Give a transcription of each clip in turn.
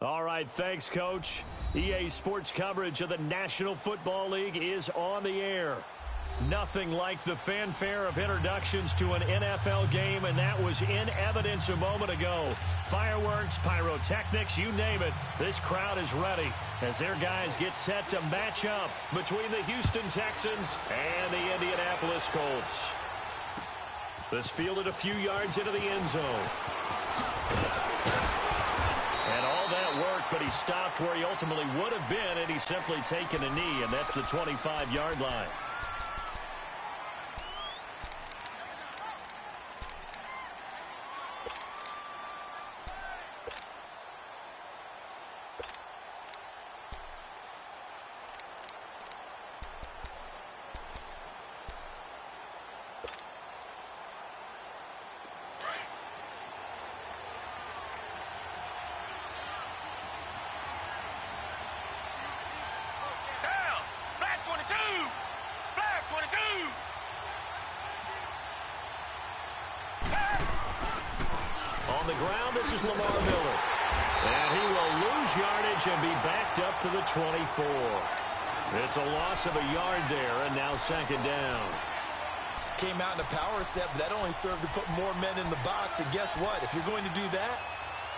All right, thanks, Coach. EA Sports coverage of the National Football League is on the air. Nothing like the fanfare of introductions to an NFL game, and that was in evidence a moment ago. Fireworks, pyrotechnics, you name it. This crowd is ready as their guys get set to match up between the Houston Texans and the Indianapolis Colts. This fielded a few yards into the end zone. And all that work, but he stopped where he ultimately would have been, and he's simply taken a knee, and that's the 25-yard line. On the ground, this is Lamar Miller. And he will lose yardage and be backed up to the 24. It's a loss of a yard there, and now second down. Came out in a power set, but that only served to put more men in the box. And guess what? If you're going to do that,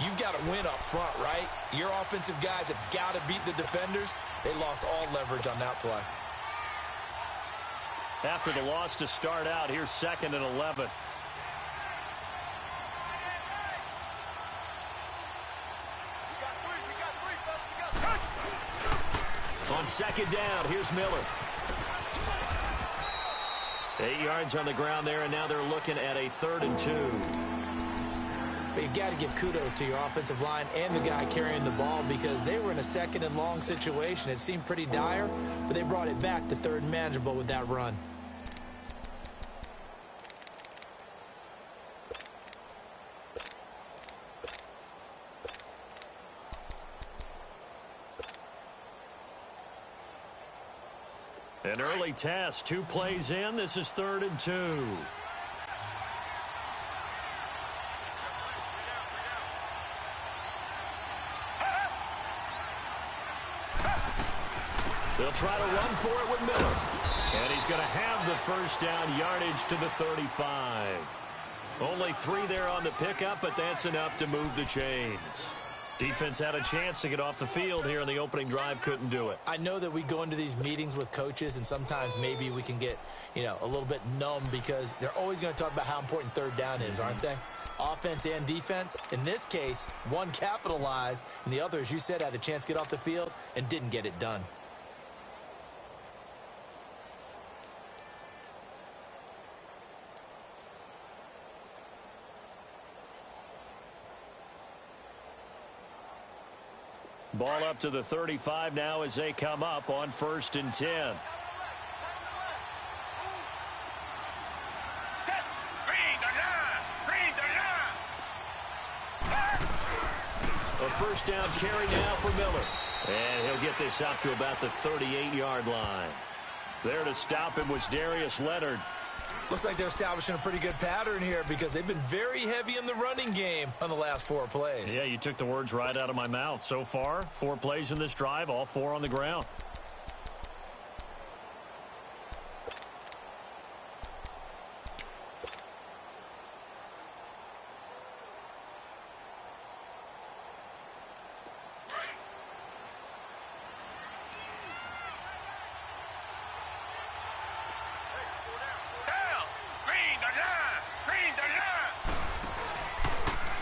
you've got to win up front, right? Your offensive guys have got to beat the defenders. They lost all leverage on that play. After the loss to start out, here's 2nd and 11. On second down, here's Miller. 8 yards on the ground there, and now they're looking at a 3rd and 2. But you've got to give kudos to your offensive line and the guy carrying the ball because they were in a 2nd and long situation. It seemed pretty dire, but they brought it back to 3rd and manageable with that run. An early test, 2 plays in. This is 3rd and 2. They'll try to run for it with Miller. And he's going to have the first down yardage to the 35. Only 3 there on the pickup, but that's enough to move the chains. Defense had a chance to get off the field here in the opening drive, couldn't do it. I know that we go into these meetings with coaches, and sometimes maybe we can get, a little bit numb because they're always going to talk about how important 3rd down is, aren't they? Offense and defense. In this case, one capitalized, and the other, as you said, had a chance to get off the field and didn't get it done. Ball up to the 35 now as they come up on 1st and 10. A first down carry now for Miller. And he'll get this up to about the 38-yard line. There to stop him was Darius Leonard. Looks like they're establishing a pretty good pattern here because they've been very heavy in the running game on the last 4 plays. Yeah, you took the words right out of my mouth. So far, 4 plays in this drive, all 4 on the ground.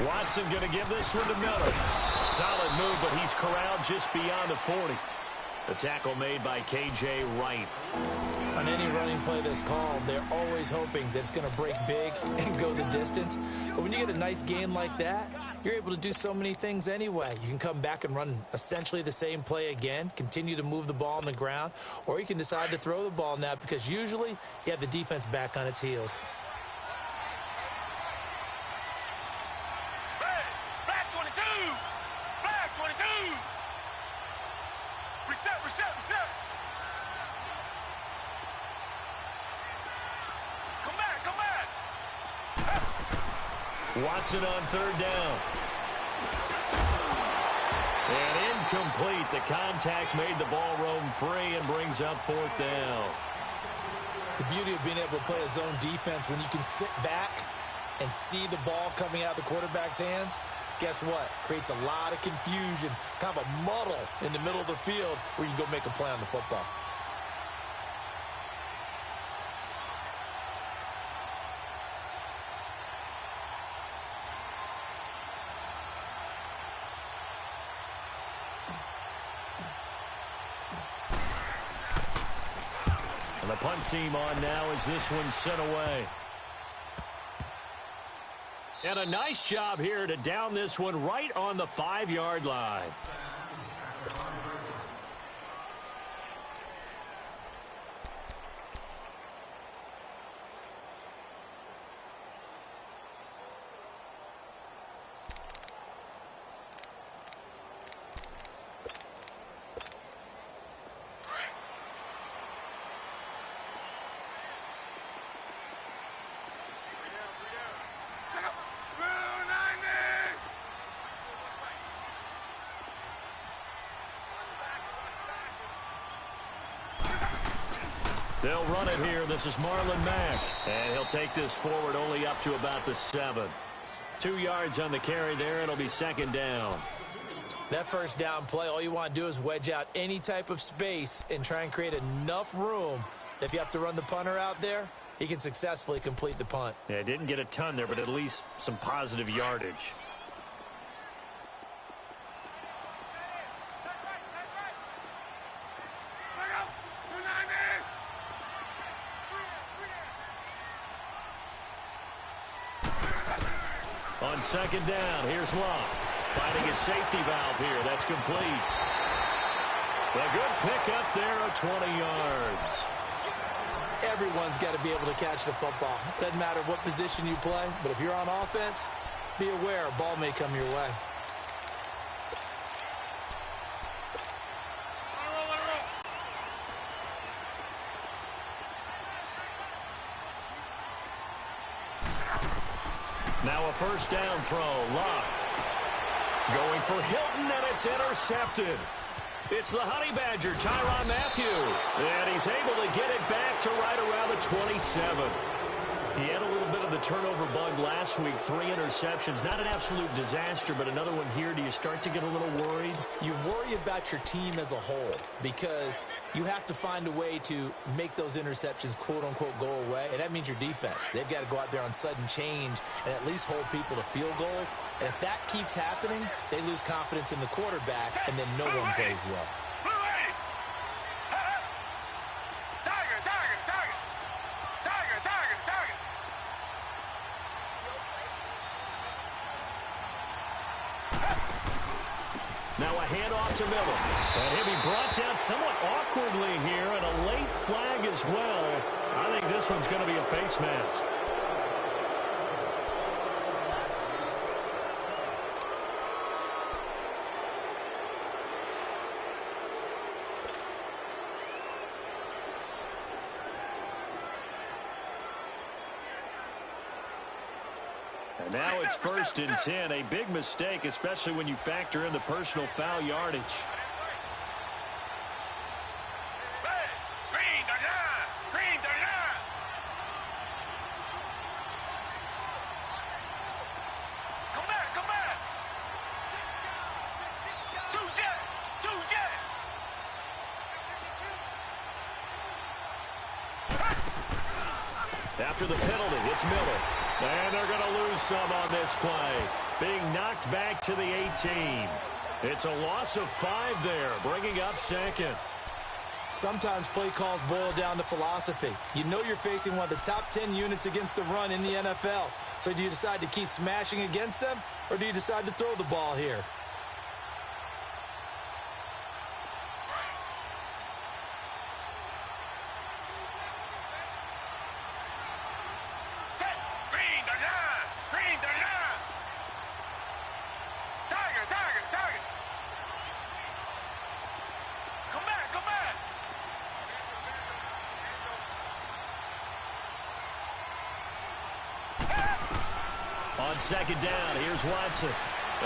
Watson going to give this one to Miller. Solid move, but he's corralled just beyond the 40. The tackle made by K.J. Wright. On any running play that's called, they're always hoping that it's going to break big and go the distance. But when you get a nice game like that, you're able to do so many things anyway. You can come back and run essentially the same play again, continue to move the ball on the ground, or you can decide to throw the ball now because usually you have the defense back on its heels. Watson on 3rd down. Incomplete. The contact made the ball roam free and brings up fourth down. The beauty of being able to play a zone defense when you can sit back and see the ball coming out of the quarterback's hands, guess what? Creates a lot of confusion, kind of a muddle in the middle of the field where you can go make a play on the football. And the punt team on now as this one's sent away. And a nice job here to down this one right on the 5-yard line. They'll run it here. This is Marlon Mack. And he'll take this forward only up to about the 7. 2 yards on the carry there. It'll be second down. That first down play, all you want to do is wedge out any type of space and try and create enough room. If you have to run the punter out there, he can successfully complete the punt. Yeah, didn't get a ton there, but at least some positive yardage. On second down, here's Locke. Finding his safety valve here. That's complete. A good pickup there of 20 yards. Everyone's got to be able to catch the football. Doesn't matter what position you play, but if you're on offense, be aware a ball may come your way. Now a first down throw. Locke going for Hilton, and it's intercepted. It's the Honey Badger, Tyrann Mathieu. And he's able to get it back to right around the 27. He had a little bit of the turnover bug last week. 3 interceptions. Not an absolute disaster, but another one here. Do you start to get a little worried? You worry about your team as a whole because you have to find a way to make those interceptions, quote-unquote, go away. And that means your defense. They've got to go out there on sudden change and at least hold people to field goals. And if that keeps happening, they lose confidence in the quarterback, and then no one plays well. Now a handoff to Miller. And he'll be brought down somewhat awkwardly here, and a late flag as well. I think this one's going to be a face mask. And now it's 1st and 10. A big mistake, especially when you factor in the personal foul yardage. After the penalty, it's Miller. And they're going to lose some on this play. Being knocked back to the 18. It's a loss of 5 there, bringing up second. Sometimes play calls boil down to philosophy. You know you're facing one of the top 10 units against the run in the NFL. So do you decide to keep smashing against them, or do you decide to throw the ball here? On second down, here's Watson.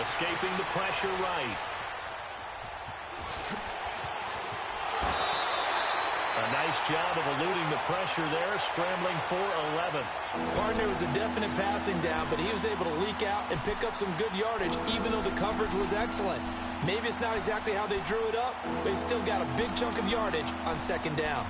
Escaping the pressure right. A nice job of eluding the pressure there, scrambling for 11. Partner was a definite passing down, but he was able to leak out and pick up some good yardage, even though the coverage was excellent. Maybe it's not exactly how they drew it up, but he still got a big chunk of yardage on second down.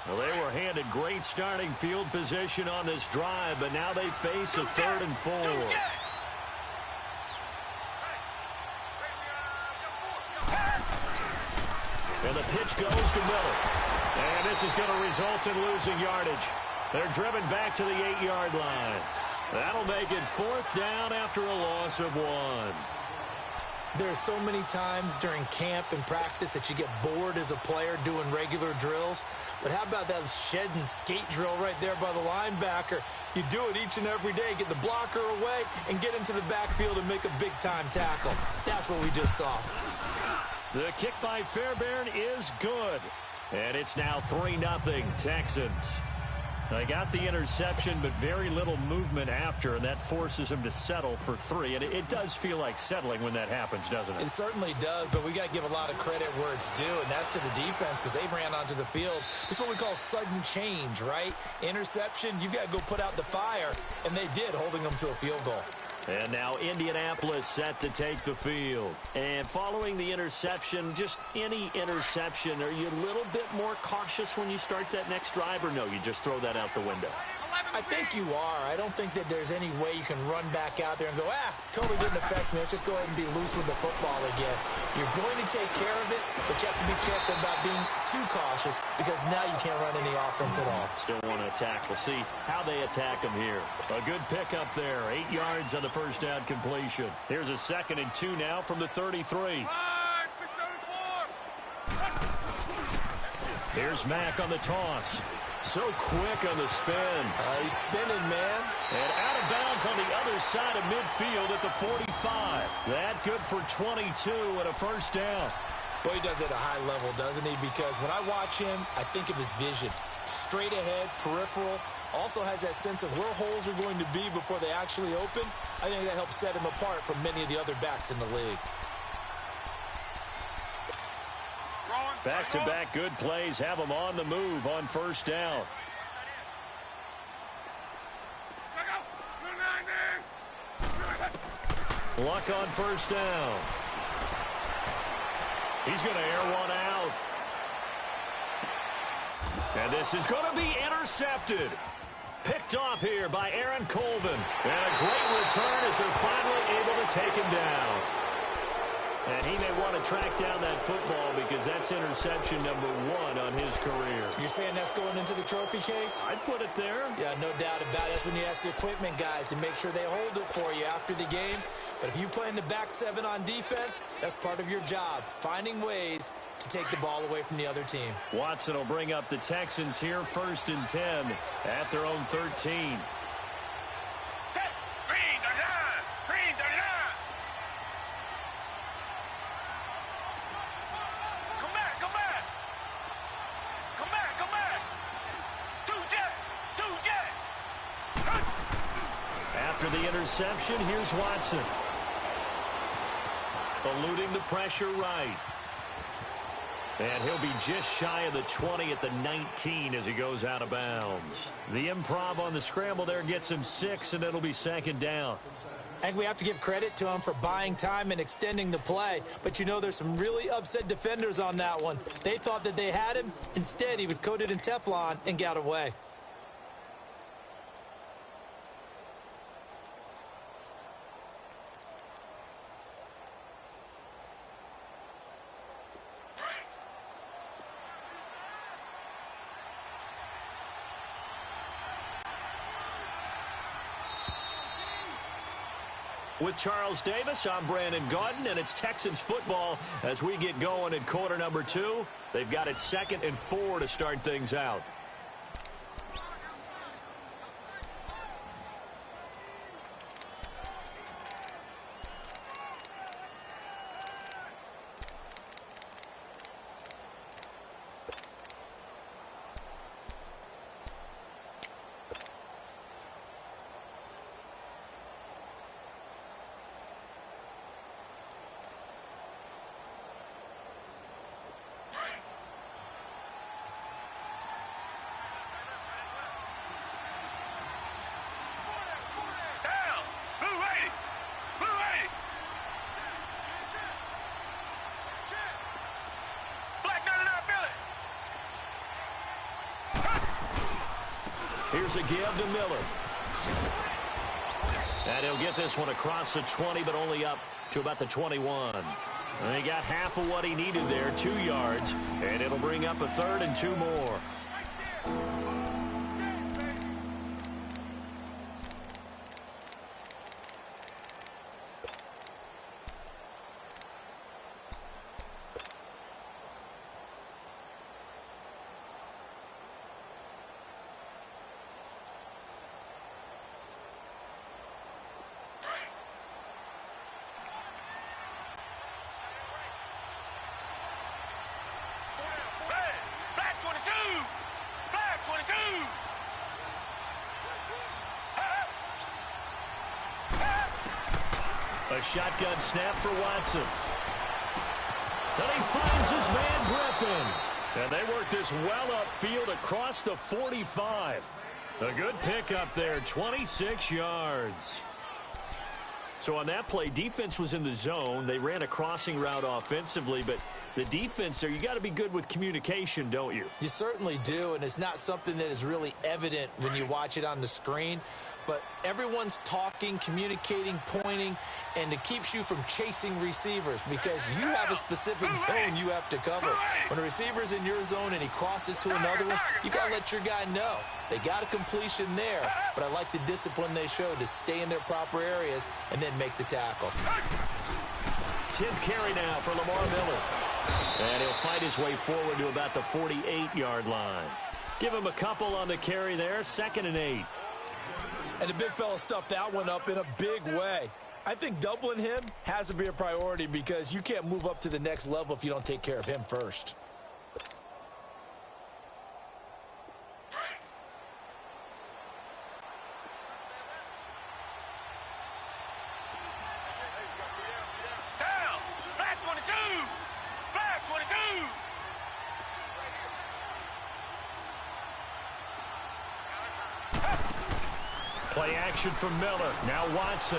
Well, they were handed great starting field position on this drive, but now they face a 3rd and 4. And the pitch goes to Miller. And this is going to result in losing yardage. They're driven back to the 8-yard line. That'll make it 4th down after a loss of 1. There's so many times during camp and practice that you get bored as a player doing regular drills. But how about that shed and skate drill right there by the linebacker? You do it each and every day. Get the blocker away and get into the backfield and make a big-time tackle. That's what we just saw. The kick by Fairbairn is good. And it's now 3-0 Texans. They got the interception, but very little movement after, and that forces them to settle for 3. And it does feel like settling when that happens, doesn't it? It certainly does, but we got to give a lot of credit where it's due, and that's to the defense because they ran onto the field. It's what we call sudden change, right? Interception, you've got to go put out the fire, and they did, holding them to a field goal. And now Indianapolis set to take the field. And following the interception, just any interception, are you a little bit more cautious when you start that next drive, or no, you just throw that out the window? I think you are. I don't think that there's any way you can run back out there and go, totally didn't affect me. Let's just go ahead and be loose with the football again. You're going to take care of it, but you have to be careful about being too cautious because now you can't run any offense at all. Still want to attack. We'll see how they attack them here. A good pickup there. 8 yards on the first down completion. Here's a 2nd and 2 now from the 33. Here's Mack on the toss. So quick on the spin. He's spinning, man. And out of bounds on the other side of midfield at the 45. That good for 22 and a first down. Boy, he does it at a high level, doesn't he? Because when I watch him, I think of his vision. Straight ahead, peripheral. Also has that sense of where holes are going to be before they actually open. I think that helps set him apart from many of the other backs in the league. Back-to-back good plays have them on the move on first down. Luck on first down. He's going to air one out. And this is going to be intercepted. Picked off here by Aaron Colvin. And a great return as they're finally able to take him down. And he may want to track down that football because that's interception number 1 on his career. You're saying that's going into the trophy case? I'd put it there. Yeah, no doubt about it. That's when you ask the equipment guys to make sure they hold it for you after the game. But if you play in the back 7 on defense, that's part of your job, finding ways to take the ball away from the other team. Watson will bring up the Texans here, 1st and 10 at their own 13. After the interception, here's Watson. Eluding the pressure right. And he'll be just shy of the 20 at the 19 as he goes out of bounds. The improv on the scramble there gets him 6, and it'll be 2nd down. I think we have to give credit to him for buying time and extending the play. But, you know, there's some really upset defenders on that one. They thought that they had him. Instead, he was coated in Teflon and got away. With Charles Davis, I'm Brandon Gaudin, and it's Texans football as we get going in quarter number 2. They've got it 2nd and 4 to start things out. Here's a give to Miller. And he'll get this one across the 20, but only up to about the 21. And he got half of what he needed there, 2 yards, and it'll bring up a 3rd and 2 more. A shotgun snap for Watson. Then he finds his man Griffin. And they work this well upfield across the 45. A good pickup there, 26 yards. So on that play, defense was in the zone. They ran a crossing route offensively, but the defense there, you got to be good with communication, don't you? You certainly do, and it's not something that is really evident when you watch it on the screen. But everyone's talking, communicating, pointing, and it keeps you from chasing receivers because you have a specific zone you have to cover. When a receiver's in your zone and he crosses to another one, you got to let your guy know. They got a completion there, but I like the discipline they showed to stay in their proper areas and then make the tackle. 10th carry now for Lamar Miller. And he'll fight his way forward to about the 48-yard line. Give him a couple on the carry there, 2nd and 8. And the big fella stuffed that one up in a big way. I think doubling him has to be a priority because you can't move up to the next level if you don't take care of him first. Down! Black 22! Black 22! Play action from Miller. Now Watson.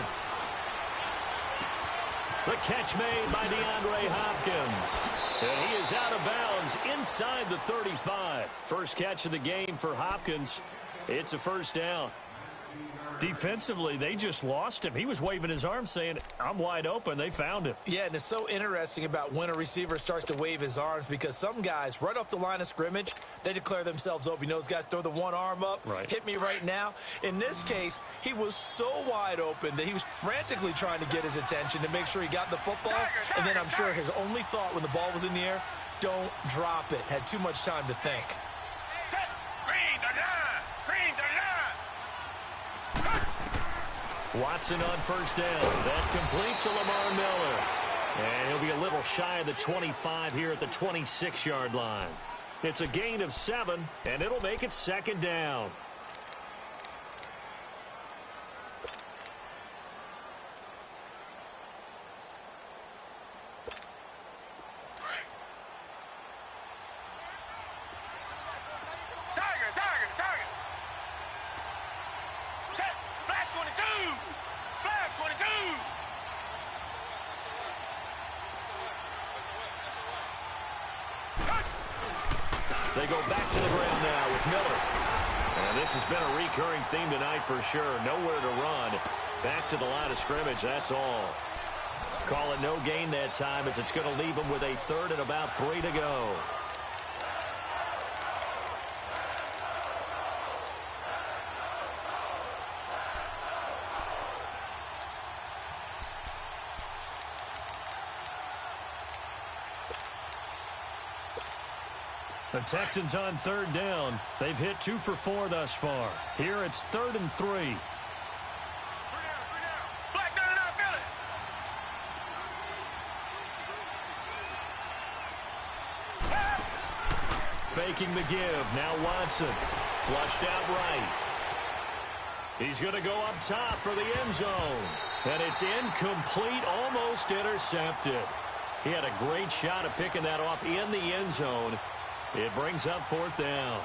The catch made by DeAndre Hopkins. And he is out of bounds inside the 35. First catch of the game for Hopkins. It's a 1st down. Defensively, they just lost him. He was waving his arms saying, I'm wide open. They found him. Yeah, and it's so interesting about when a receiver starts to wave his arms because some guys, right off the line of scrimmage, they declare themselves open. You know, those guys throw the one arm up, right. Hit me right now. In this case, he was so wide open that he was frantically trying to get his attention to make sure he got the football. And then I'm sure his only thought when the ball was in the air, don't drop it. Had too much time to think. Green the line! Green the line! Watson on 1st down. That complete to Lamar Miller. And he'll be a little shy of the 25 here at the 26-yard line. It's a gain of 7, and it'll make it 2nd down. They go back to the ground now with Miller. And this has been a recurring theme tonight for sure. Nowhere to run. Back to the line of scrimmage, that's all. Call it no gain that time as it's going to leave them with a 3rd and about 3 to go. The Texans on 3rd down. They've hit 2 for 4 thus far. Here it's 3rd and 3. Black down and out, Philly! Faking the give. Now Watson. Flushed out right. He's going to go up top for the end zone. And it's incomplete, almost intercepted. He had a great shot at picking that off in the end zone. It brings up 4th down.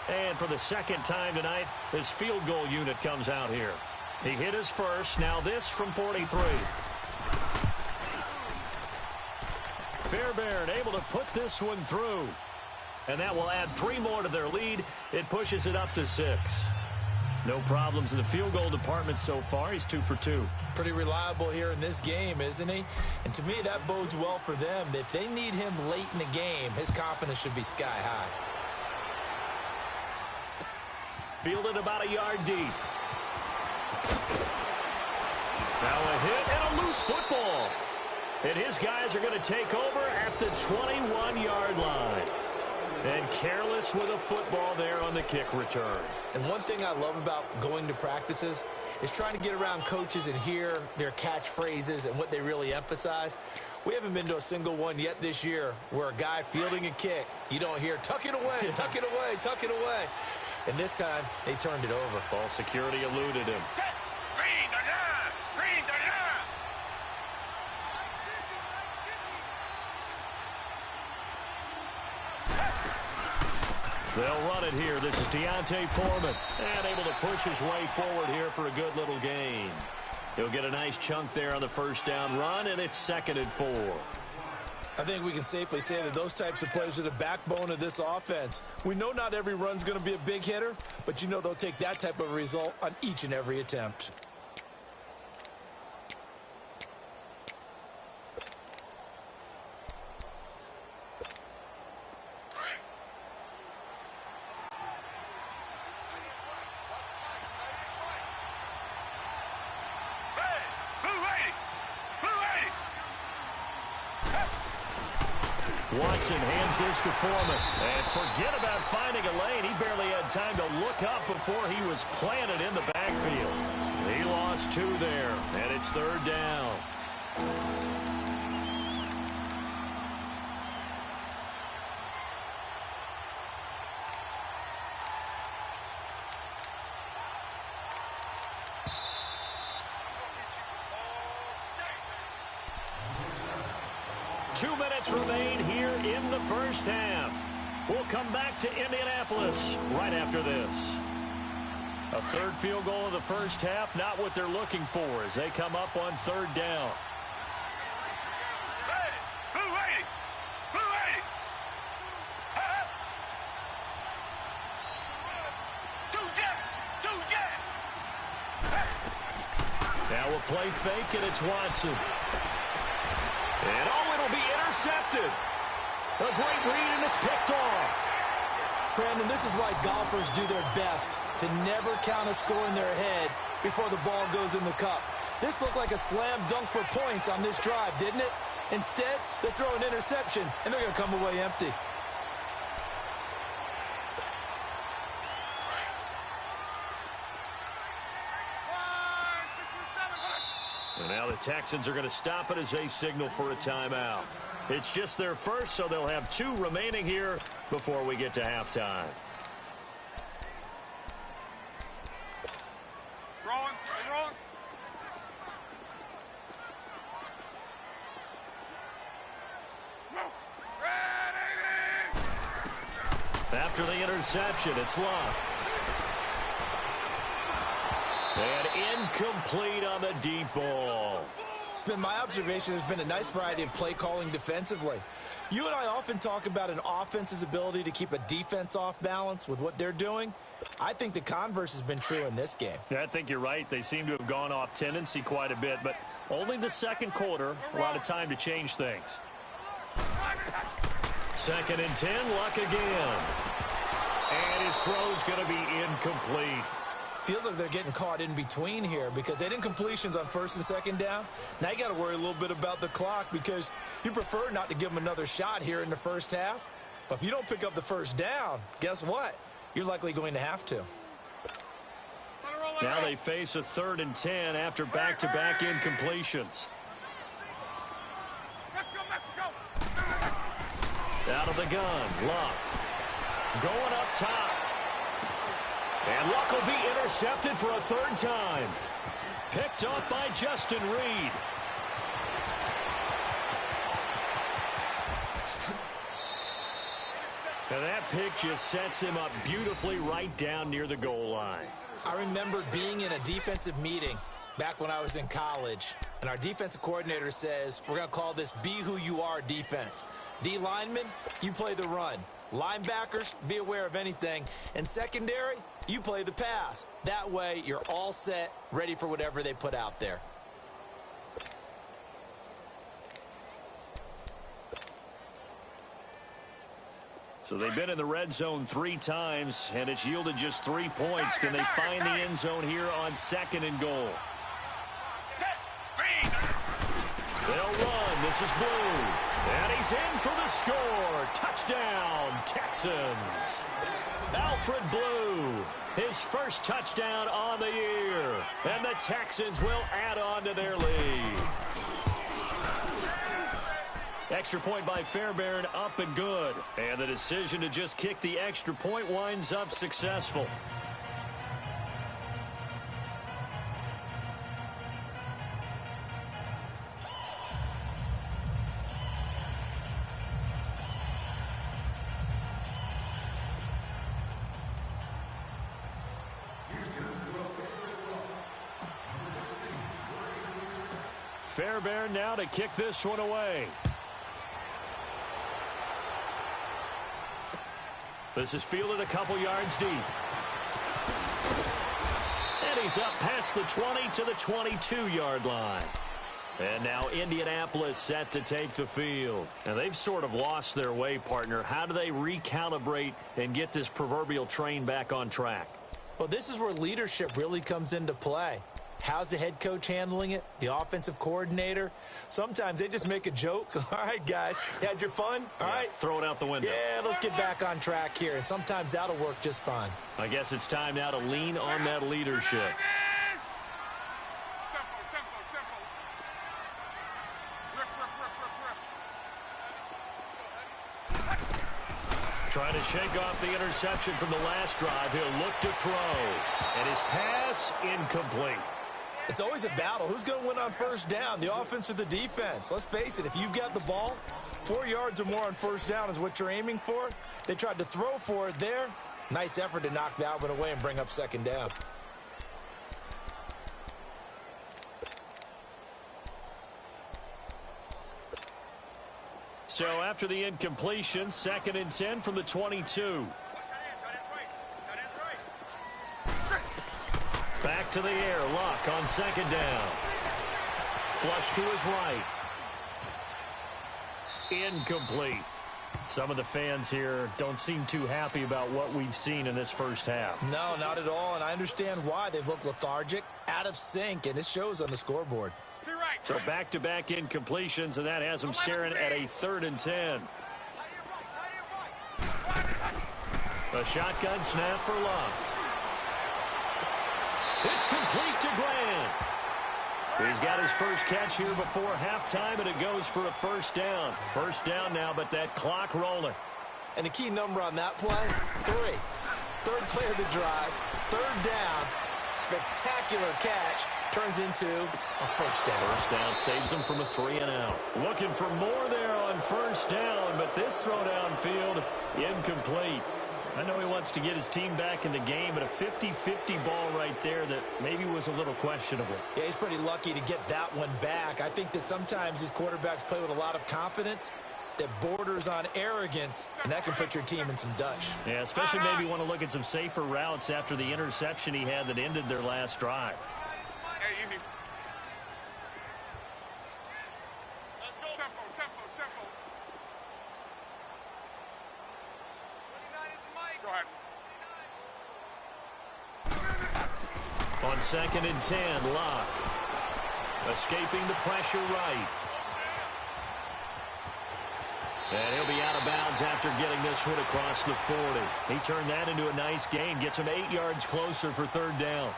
And for the 2nd time tonight, his field goal unit comes out here. He hit his first. Now this from 43. Fair Fairbairn able to put this one through. And that will add 3 more to their lead. It pushes it up to 6. No problems in the field goal department so far. He's 2 for 2. Pretty reliable here in this game, isn't he? And to me, that bodes well for them. If they need him late in the game, his confidence should be sky high. Fielded about a yard deep. Now a hit and a loose football. And his guys are going to take over at the 21-yard line. And careless with a football there on the kick return. And one thing I love about going to practices is trying to get around coaches and hear their catchphrases and what they really emphasize. We haven't been to a single one yet this year where a guy fielding a kick, you don't hear, tuck it away, tuck it away, tuck it away. And this time, they turned it over. Ball security eluded him. Green the line! Green the line! They'll run it here. This is Deontay Foreman. And able to push his way forward here for a good little gain. He'll get a nice chunk there on the first down run, and it's 2nd and 4. I think we can safely say that those types of plays are the backbone of this offense. We know not every run's going to be a big hitter, but you know they'll take that type of result on each and every attempt. Watson hands this to Foreman. And forget about finding a lane. He barely had time to look up before he was planted in the backfield. He lost 2 there, and it's 3rd down. Remain here in the first half. We'll come back to Indianapolis right after this. A 3rd field goal of the first half, not what they're looking for as they come up on 3rd down. Hey, blue lady! Blue lady! Do jet! Now a play fake, and it's Watson. And it'll be intercepted. A great read, and it's picked off. Brandon, this is why golfers do their best to never count a score in their head before the ball goes in the cup. This looked like a slam dunk for points on this drive, didn't it? Instead, they throw an interception, and they're going to come away empty. And now the Texans are going to stop it as they signal for a timeout. It's just their first, so they'll have 2 remaining here before we get to halftime. Throwing. After the interception, it's Locke. And incomplete on the deep ball. It's been my observation there's been a nice variety of play calling defensively. You and I often talk about an offense's ability to keep a defense off balance with what they're doing. I think the converse has been true in this game. I think you're right. They seem to have gone off tendency quite a bit, but only the 2nd quarter, a lot of time to change things. 2nd and 10, Luck again. And his throw's going to be incomplete. Feels like they're getting caught in between here because they didn't completions on 1st and 2nd down. Now you got to worry a little bit about the clock because you prefer not to give them another shot here in the first half. But if you don't pick up the 1st down, guess what? You're likely going to have to. Now they face a 3rd and 10 after back-to-back incompletions. Let's go, Mexico! Out of the gun, Luck. Going up top. And Luck will be intercepted for a 3rd time. Picked off by Justin Reed. And that pick just sets him up beautifully right down near the goal line. I remember being in a defensive meeting back when I was in college, and our defensive coordinator says we're going to call this be who you are defense. D linemen, you play the run. Linebackers, be aware of anything. And secondary, you play the pass. That way, you're all set, ready for whatever they put out there. So they've been in the red zone 3 times, and it's yielded just 3 points. Can they find the end zone here on 2nd and goal? They'll run. This is Blue. And he's in for the score. Touchdown, Texans. Alfred Blue, his first touchdown on the year. And the Texans will add on to their lead. Extra point by Fairbairn, up and good. And the decision to just kick the extra point winds up successful. Fairbairn now to kick this one away. This is fielded a couple yards deep. And he's up past the 20 to the 22-yard line. And now Indianapolis set to take the field. And they've sort of lost their way, partner. How do they recalibrate and get this proverbial train back on track? Well, this is where leadership really comes into play. How's the head coach handling it? The offensive coordinator? Sometimes they just make a joke. All right, guys, had your fun? All right. Throw it out the window. Yeah, let's get back on track here. And sometimes that'll work just fine. I guess it's time now to lean on that leadership. Trying to shake off the interception from the last drive. He'll look to throw. And his pass incomplete. It's always a battle. Who's going to win on first down, the offense or the defense? Let's face it, if you've got the ball, 4 yards or more on first down is what you're aiming for. They tried to throw for it there. Nice effort to knock that one away and bring up 2nd down. So after the incompletion, 2nd and 10 from the 22. Back to the air. Luck on 2nd down. Flush to his right. Incomplete. Some of the fans here don't seem too happy about what we've seen in this first half. No, not at all, and I understand why. They've looked lethargic, out of sync, and it shows on the scoreboard. So back-to-back incompletions, and that has them staring at a 3rd and 10. A shotgun snap for Luck. It's complete to Grant. He's got his first catch here before halftime, and it goes for a first down. First down now, but that clock rolling. And the key number on that play, 3. 3rd play of the drive, 3rd down, spectacular catch, turns into a first down. First down saves him from a 3-and-out. Looking for more there on first down, but this throw downfield incomplete. I know he wants to get his team back in the game, but a 50-50 ball right there that maybe was a little questionable. Yeah, he's pretty lucky to get that one back. I think that sometimes these quarterbacks play with a lot of confidence that borders on arrogance, and that can put your team in some Dutch. Yeah, especially maybe want to look at some safer routes after the interception he had that ended their last drive. On 2nd and 10, Locke. Escaping the pressure right. And he'll be out of bounds after getting this one across the 40. He turned that into a nice gain. Gets him 8 yards closer for 3rd down.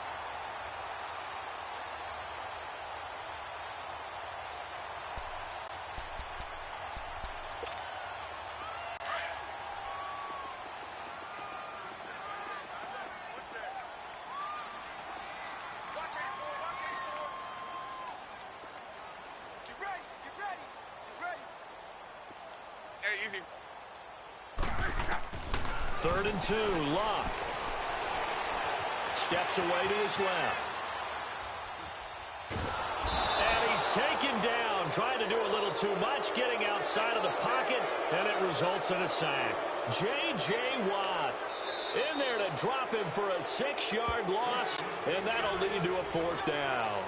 Third and 2, Locke. Steps away to his left. He's taken down, trying to do a little too much, getting outside of the pocket, and it results in a sack. J.J. Watt in there to drop him for a 6-yard loss, and that'll lead to a 4th down.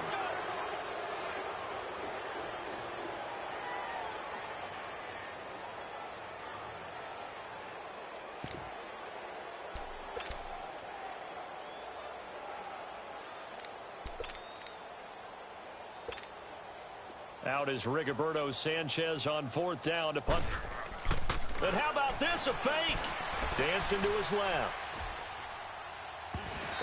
Out is Rigoberto Sanchez on 4th down to punt. But how about this, a fake? Dancing to his left.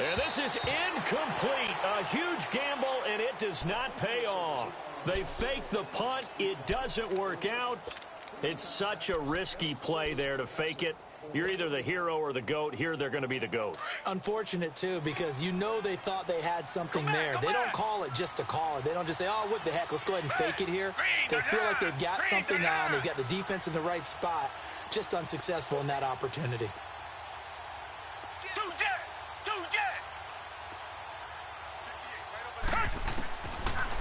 And this is incomplete. A huge gamble, and it does not pay off. They fake the punt. It doesn't work out. It's such a risky play there to fake it. You're either the hero or the GOAT. Here they're going to be the GOAT. Unfortunate, too, because you know they thought they had something there. They don't call it just to call it. They don't just say, oh, what the heck, let's go ahead and fake it here. They feel like they've got something on. They've got the defense in the right spot. Just unsuccessful in that opportunity.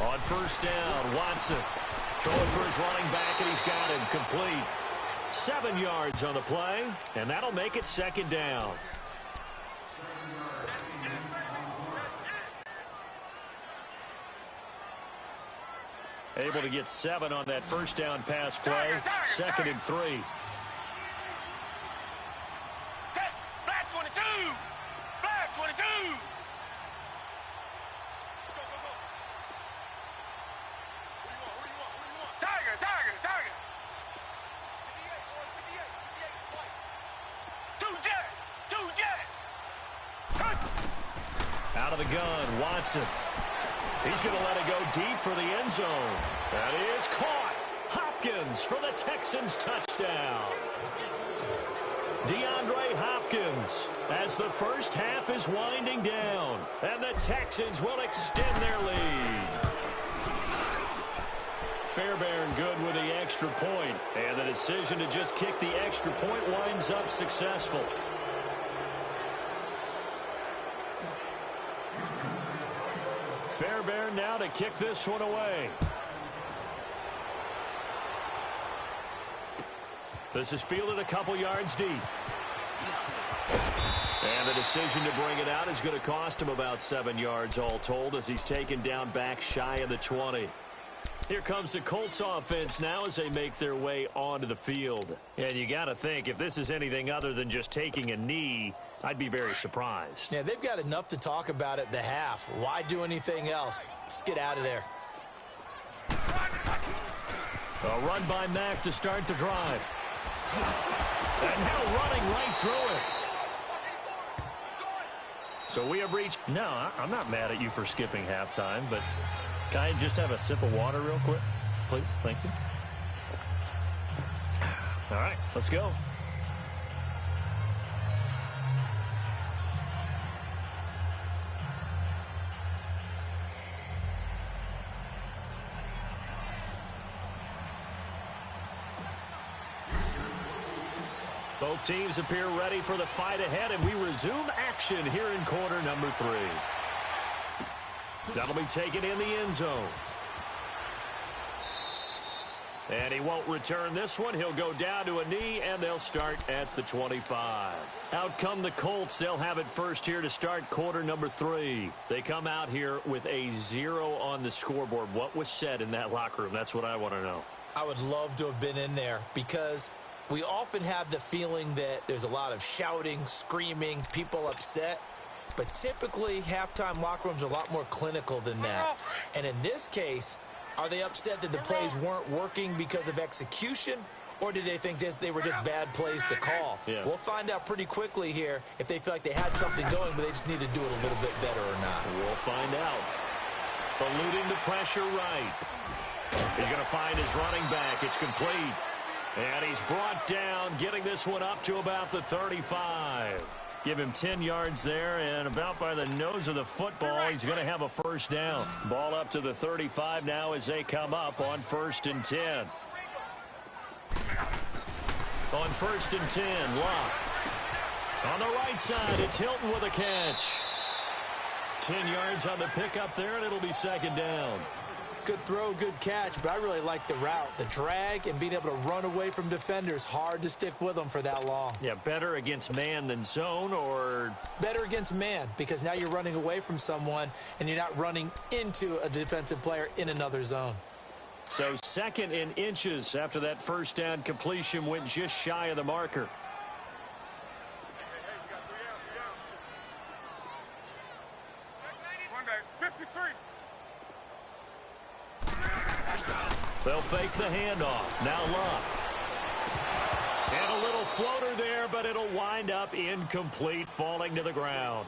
On 1st down, Watson throwing for his running back, and he's got him complete. 7 yards on the play, and that'll make it 2nd down. Able to get 7 on that 1st down pass play. 2nd and 3. Black 22! Black 22! Tiger! Two jet! Out of the gun, Watson. He's going to let it go deep for the end zone. That is caught. Hopkins for the Texans touchdown. DeAndre Hopkins as the first half is winding down. And the Texans will extend their lead. Fairbairn good with the extra point. And the decision to just kick the extra point winds up successful. Fairbairn now to kick this one away. This is fielded a couple yards deep. And the decision to bring it out is going to cost him about 7 yards all told as he's taken down back shy of the 20. Here comes the Colts offense now as they make their way onto the field. And you got to think, if this is anything other than just taking a knee, I'd be very surprised. Yeah, they've got enough to talk about at the half. Why do anything else? Just get out of there. A run by Mack to start the drive. And now running right through it. So we have reached... No, I'm not mad at you for skipping halftime, but can I just have a sip of water real quick? Please, thank you. All right, let's go. Both teams appear ready for the fight ahead, and we resume action here in quarter number 3. That'll be taken in the end zone. And he won't return this one. He'll go down to a knee, and they'll start at the 25. Out come the Colts. They'll have it first here to start quarter number 3. They come out here with a 0 on the scoreboard. What was said in that locker room? That's what I want to know. I would love to have been in there because we often have the feeling that there's a lot of shouting, screaming, people upset. But typically, halftime locker rooms are a lot more clinical than that. And in this case, are they upset that the plays weren't working because of execution? Or did they think they were just bad plays to call? Yeah. We'll find out pretty quickly here if they feel like they had something going, but they just need to do it a little bit better or not. We'll find out. Eluding the pressure right. He's going to find his running back. It's complete. And he's brought down, getting this one up to about the 35. Give him 10 yards there, and about by the nose of the football, he's going to have a first down. Ball up to the 35 now as they come up on 1st and 10. On 1st and 10, Locke. On the right side, it's Hilton with a catch. 10 yards on the pickup there, and it'll be 2nd down. Good throw, good catch, but I really like the route. The drag and being able to run away from defenders, hard to stick with them for that long. Yeah, better against man than zone, or? Better against man, because now you're running away from someone and you're not running into a defensive player in another zone. So 2nd in inches after that first down completion went just shy of the marker. They'll fake the handoff. Now Luck. And a little floater there, but it'll wind up incomplete, falling to the ground.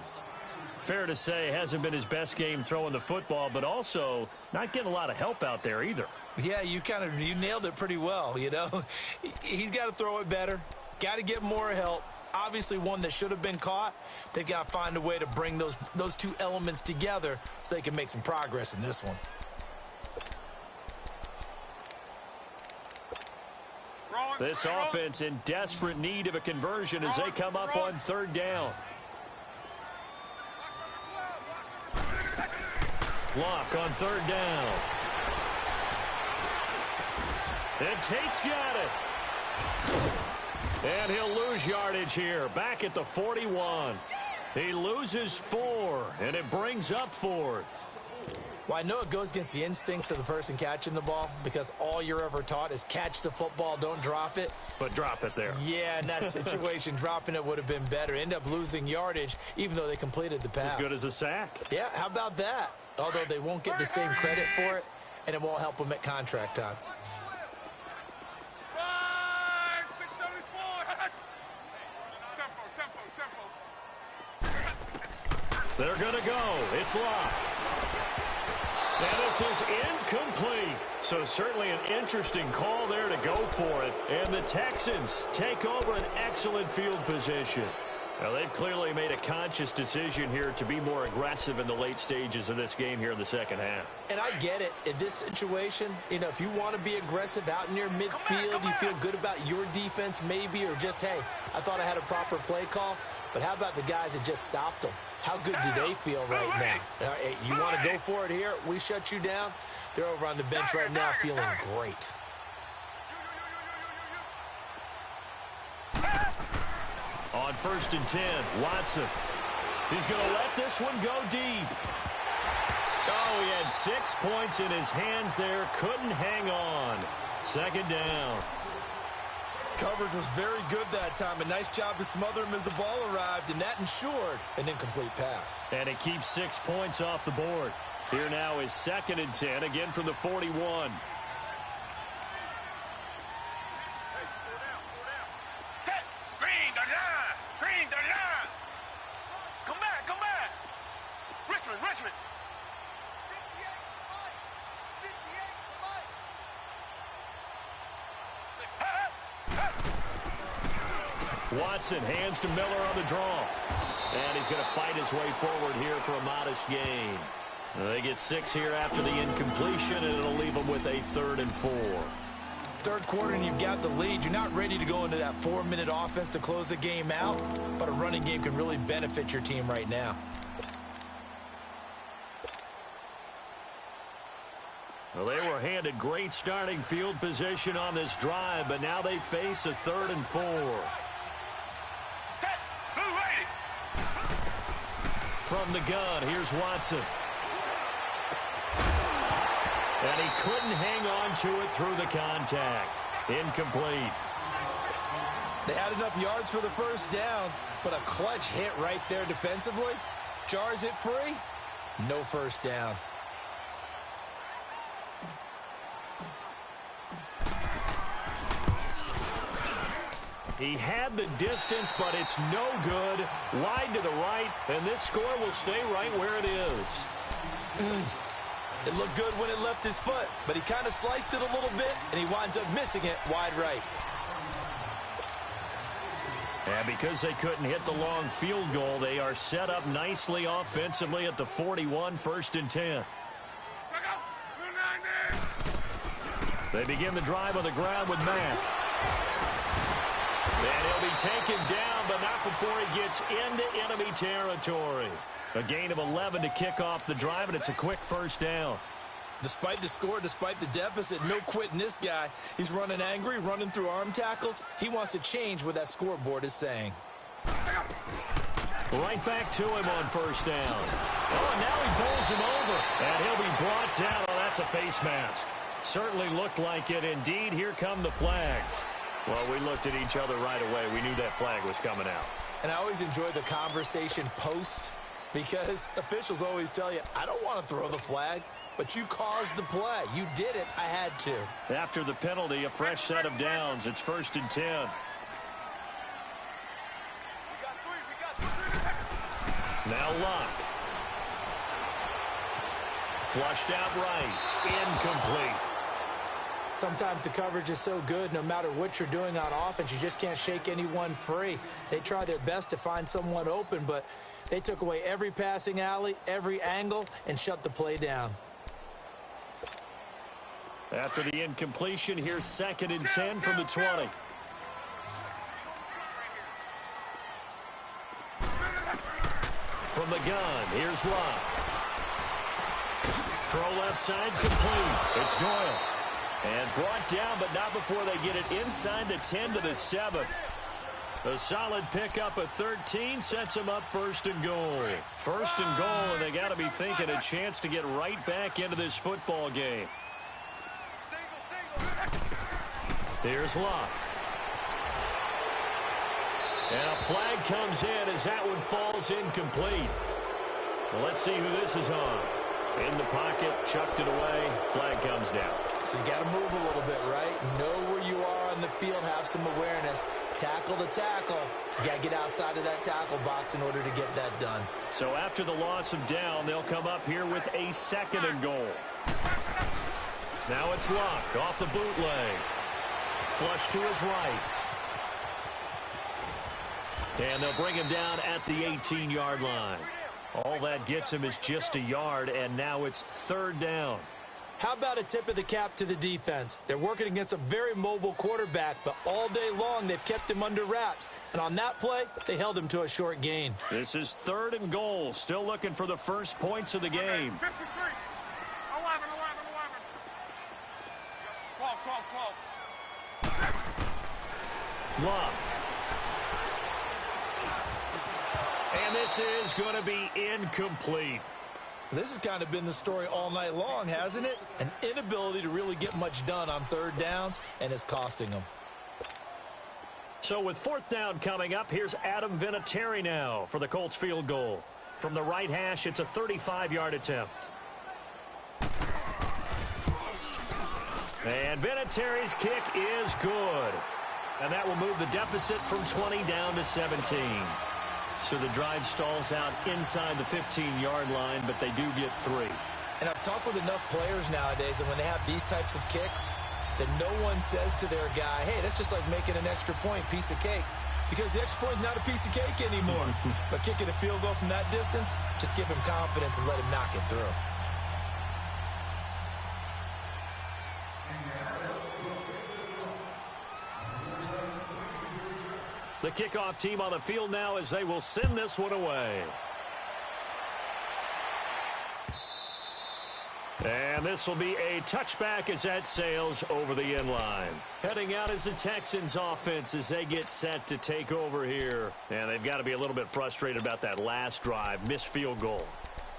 Fair to say, hasn't been his best game throwing the football, but also not getting a lot of help out there either. Yeah, you nailed it pretty well, you know. He's got to throw it better, got to get more help. Obviously one that should have been caught. They've got to find a way to bring those two elements together so they can make some progress in this one. This offense in desperate need of a conversion as they come up on 3rd down. Luck on 3rd down. And Tate's got it. And he'll lose yardage here. Back at the 41. He loses 4, and it brings up 4th. Well, I know it goes against the instincts of the person catching the ball because all you're ever taught is catch the football, don't drop it. But drop it there. Yeah, in that situation, dropping it would have been better. End up losing yardage, even though they completed the pass. As good as a sack. Yeah, how about that? Although they won't get the same credit for it, and it won't help them at contract time. They're going to go. It's Luck. And this is incomplete. So certainly an interesting call there to go for it. And the Texans take over an excellent field position. Now, they've clearly made a conscious decision here to be more aggressive in the late stages of this game here in the second half. And I get it. In this situation, you know, if you want to be aggressive out near midfield, you feel good about your defense maybe, or just, hey, I thought I had a proper play call. But how about the guys that just stopped them? How good do they feel right now? Hey, you want to go for it here? We shut you down. They're over on the bench right now feeling great. On 1st and 10, Watson. He's going to let this one go deep. Oh, he had 6 points in his hands there. Couldn't hang on. 2nd down. Coverage was very good that time. A nice job to smother him as the ball arrived, and that ensured an incomplete pass. And it keeps 6 points off the board. Here now is 2nd and 10, again from the 41. Watson hands to Miller on the draw. And he's going to fight his way forward here for a modest gain. They get 6 here after the incompletion, and it'll leave them with a 3rd and 4. Third quarter, and you've got the lead. You're not ready to go into that 4-minute offense to close the game out, but a running game can really benefit your team right now. Well, they were handed great starting field position on this drive, but now they face a 3rd and 4. From the gun, here's Watson. And he couldn't hang on to it through the contact. Incomplete. They had enough yards for the first down, but a clutch hit right there defensively. Jars it free. No first down. He had the distance, but it's no good. Wide to the right, and this score will stay right where it is. It looked good when it left his foot, but he kind of sliced it a little bit, and he winds up missing it wide right. And because they couldn't hit the long field goal, they are set up nicely offensively at the 41, 1st and 10. They begin the drive on the ground with Mack. And he'll be taken down, but not before he gets into enemy territory. A gain of 11 to kick off the drive, and it's a quick first down. Despite the score, despite the deficit, no quitting this guy. He's running angry, running through arm tackles. He wants to change what that scoreboard is saying. Right back to him on first down. Oh, and now he bowls him over. And he'll be brought down. Oh, that's a face mask. Certainly looked like it. Indeed, here come the flags. Well, we looked at each other right away. We knew that flag was coming out. And I always enjoy the conversation post because officials always tell you, I don't want to throw the flag, but you caused the play. You did it. I had to. After the penalty, a fresh set of downs. It's 1st and 10. Now Luck. Flushed out right. Incomplete. Sometimes the coverage is so good, no matter what you're doing on offense, you just can't shake anyone free. They try their best to find someone open, but they took away every passing alley, every angle, and shut the play down. After the incompletion, here's 2nd and 10 from the 20. From the gun, here's Luck. Throw left side, complete. It's Doyle. And brought down, but not before they get it inside the 10 to the 7. A solid pickup of 13 sets them up 1st and goal. 1st and goal, and they got to be thinking a chance to get right back into this football game. Here's Luck. And a flag comes in as that one falls incomplete. Well, let's see who this is on. In the pocket, chucked it away, flag comes down. So you got to move a little bit, right? Know where you are on the field, have some awareness. Tackle to tackle. You got to get outside of that tackle box in order to get that done. So after the loss of down, they'll come up here with a 2nd and goal. Now it's Luck off the bootleg. Flush to his right. And they'll bring him down at the 18-yard line. All that gets him is just a yard, and now it's 3rd down. How about a tip of the cap to the defense? They're working against a very mobile quarterback, but all day long they've kept him under wraps. And on that play, they held him to a short gain. This is 3rd and goal. Still looking for the first points of the game. 53. 11, 12, 12, 12. Luck. And this is going to be incomplete. This has kind of been the story all night long, hasn't it? An inability to really get much done on 3rd downs, and it's costing them. So with 4th down coming up, here's Adam Vinatieri now for the Colts field goal. From the right hash, it's a 35-yard attempt. And Vinatieri's kick is good. And that will move the deficit from 20 down to 17. So the drive stalls out inside the 15-yard line, but they do get 3. And I've talked with enough players nowadays, and when they have these types of kicks, that no one says to their guy, hey, that's just like making an extra point, piece of cake. Because the extra point is not a piece of cake anymore. But kicking a field goal from that distance, just give him confidence and let him knock it through. The kickoff team on the field now as they will send this one away. And this will be a touchback as that sails over the end line. Heading out is the Texans offense as they get set to take over here. And they've got to be a little bit frustrated about that last drive, missed field goal.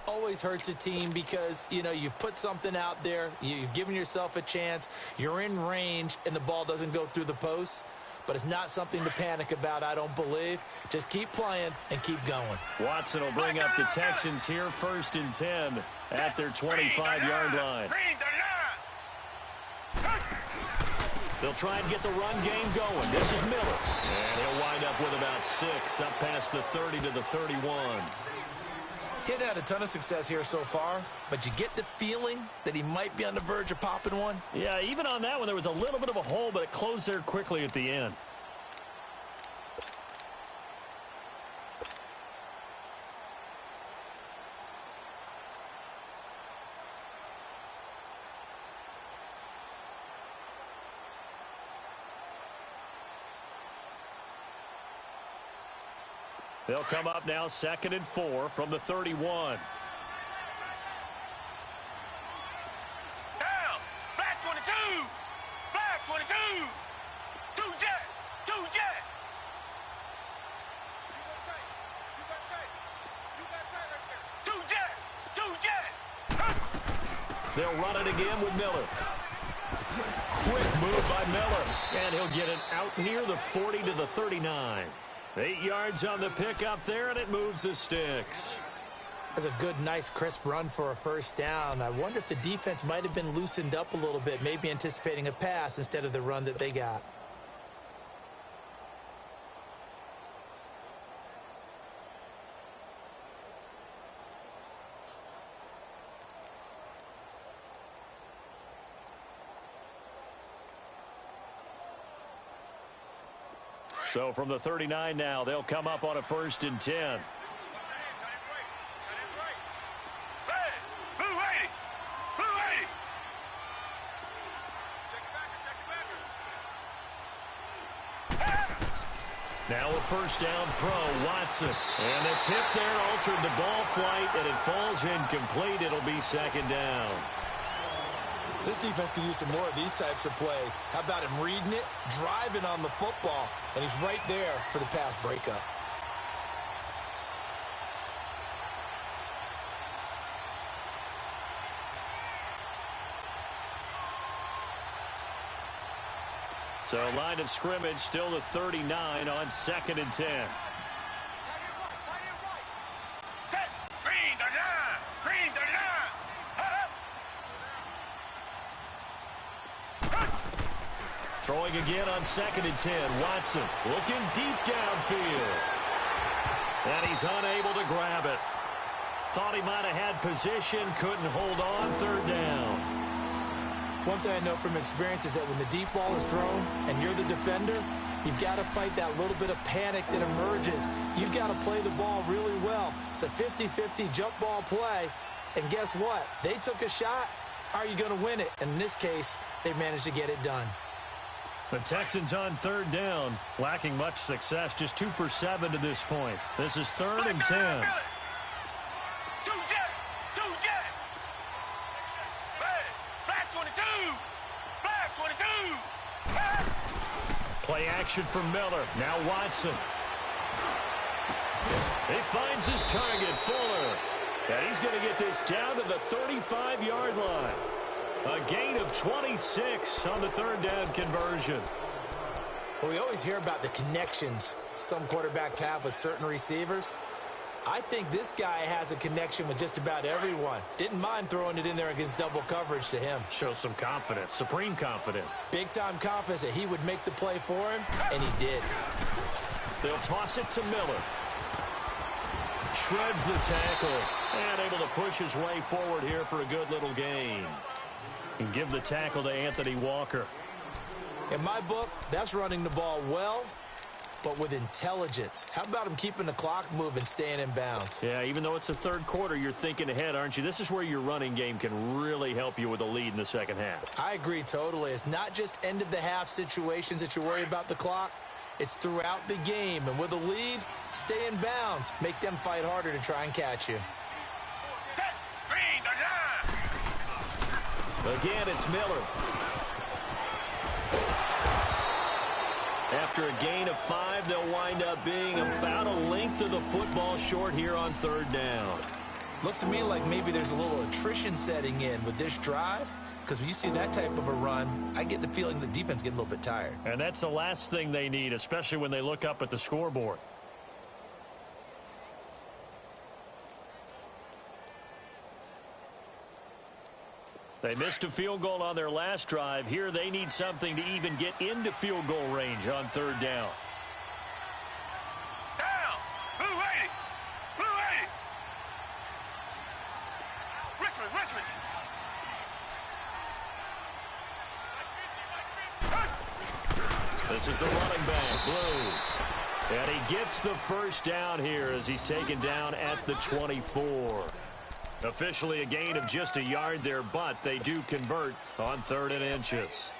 Always hurts a team because, you know, you've put something out there, you've given yourself a chance, you're in range, and the ball doesn't go through the posts. But it's not something to panic about, I don't believe. Just keep playing and keep going. Watson will bring up the Texans here, 1st and 10 at their 25-yard line. They'll try and get the run game going. This is Miller. And he'll wind up with about 6 up past the 30 to the 31. He hadn't had a ton of success here so far, but you get the feeling that he might be on the verge of popping one. Yeah, even on that one, there was a little bit of a hole, but it closed there quickly at the end. They'll come up now 2nd and 4 from the 31. They'll run it again with Miller. Quick move by Miller. And he'll get it out near the 40 to the 39. 8 yards on the pickup there, and it moves the sticks. That's a good, nice, crisp run for a first down. I wonder if the defense might have been loosened up a little bit, maybe anticipating a pass instead of the run that they got. So from the 39 now, they'll come up on a 1st and 10. Now a first down throw, Watson. And the tip there altered the ball flight, and it falls incomplete. It'll be 2nd down. This defense could use some more of these types of plays. How about him reading it, driving on the football, and he's right there for the pass breakup. So line of scrimmage still the 39 on 2nd and 10. Throwing again on 2nd and 10. Watson looking deep downfield. And he's unable to grab it. Thought he might have had position, couldn't hold on. 3rd down. One thing I know from experience is that when the deep ball is thrown and you're the defender, you've got to fight that little bit of panic that emerges. You've got to play the ball really well. It's a 50-50 jump ball play. And guess what? They took a shot. How are you going to win it? And in this case, they managed to get it done. The Texans on 3rd down, lacking much success, just 2 for 7 to this point. This is 3rd and 10. Play action from Miller. Now Watson. He finds his target, Fuller. And he's going to get this down to the 35-yard line. A gain of 26 on the 3rd down conversion. Well, we always hear about the connections some quarterbacks have with certain receivers. I think this guy has a connection with just about everyone. Didn't mind throwing it in there against double coverage to him. Shows some confidence, supreme confidence. Big-time confidence that he would make the play for him, and he did. They'll toss it to Miller. Shreds the tackle, and able to push his way forward here for a good little gain. And give the tackle to Anthony Walker. In my book, that's running the ball well, but with intelligence. How about him keeping the clock moving, staying in bounds? Yeah, even though it's the 3rd quarter, you're thinking ahead, aren't you? This is where your running game can really help you with a lead in the 2nd half. I agree totally. It's not just end-of-the-half situations that you worry about the clock. It's throughout the game. And with a lead, stay in bounds. Make them fight harder to try and catch you. Again, it's Miller. After a gain of 5, they'll wind up being about a length of the football short here on 3rd down. Looks to me like maybe there's a little attrition setting in with this drive, because when you see that type of a run, I get the feeling the defense getting a little bit tired. And that's the last thing they need, especially when they look up at the scoreboard. They missed a field goal on their last drive. Here they need something to even get into field goal range on 3rd down. Down! Blue 80! Blue 80! Richmond! This is the running back, Blue. And he gets the first down here as he's taken down at the 24. Officially a gain of just a yard there, but they do convert on 3rd and inches.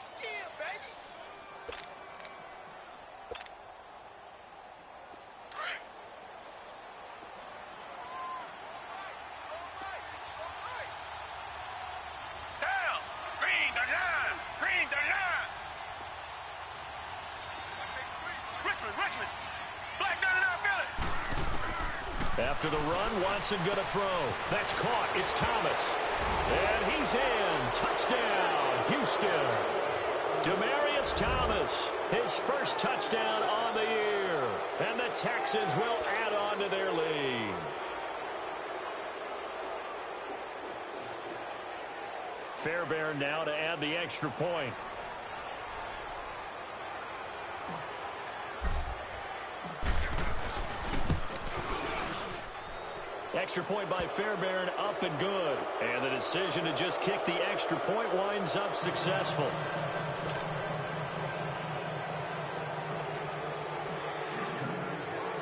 Down! Green the line! Green the line! Richmond! Black 99 Philly! After the run, Watson going to throw. That's caught. It's Thomas. And he's in. Touchdown, Houston. Demaryius Thomas, his first touchdown on the year. And the Texans will add on to their lead. Fairbairn now to add the extra point. Extra point by Fairbairn, up and good. And the decision to just kick the extra point winds up successful.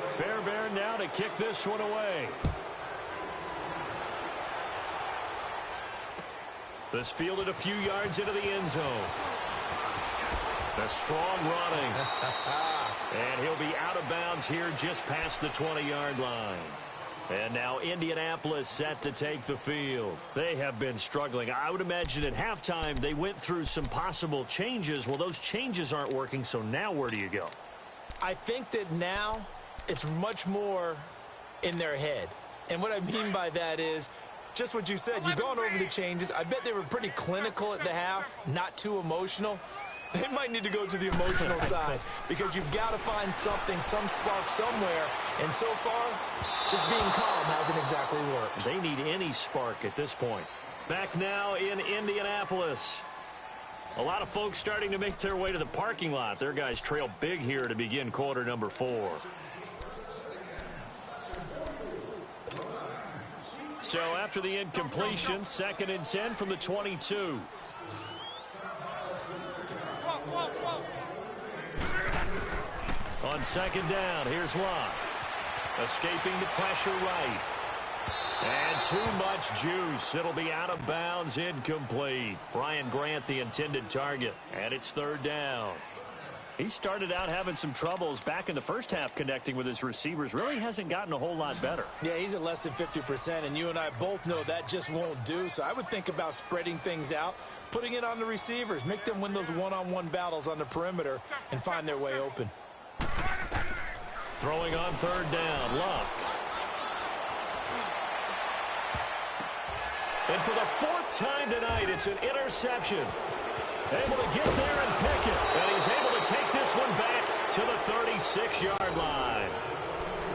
Fairbairn now to kick this one away. This fielded a few yards into the end zone. The strong running. And he'll be out of bounds here just past the 20-yard line. And now Indianapolis set to take the field. They have been struggling. I would imagine at halftime they went through some possible changes. Well, those changes aren't working, so now where do you go? I think that now it's much more in their head. And what I mean by that is just what you said. You've gone over the changes. I bet they were pretty clinical at the half, not too emotional. They might need to go to the emotional side because you've got to find something, some spark somewhere. And so far, just being calm hasn't exactly worked. They need any spark at this point. Back now in Indianapolis. A lot of folks starting to make their way to the parking lot. Their guys trail big here to begin quarter number 4. So after the incompletion, 2nd and 10 from the 22. On 2nd down, here's Locke. Escaping the pressure right. And too much juice. It'll be out of bounds, incomplete. Ryan Grant, the intended target. And it's 3rd down. He started out having some troubles back in the first half connecting with his receivers. Really hasn't gotten a whole lot better. Yeah, he's at less than 50%, and you and I both know that just won't do. So I would think about spreading things out, putting it on the receivers, make them win those one-on-one battles on the perimeter, and find their way open. Throwing on 3rd down, Locke. And for the 4th time tonight, it's an interception. Able to get there and pick it. And he's able to take this one back to the 36-yard line.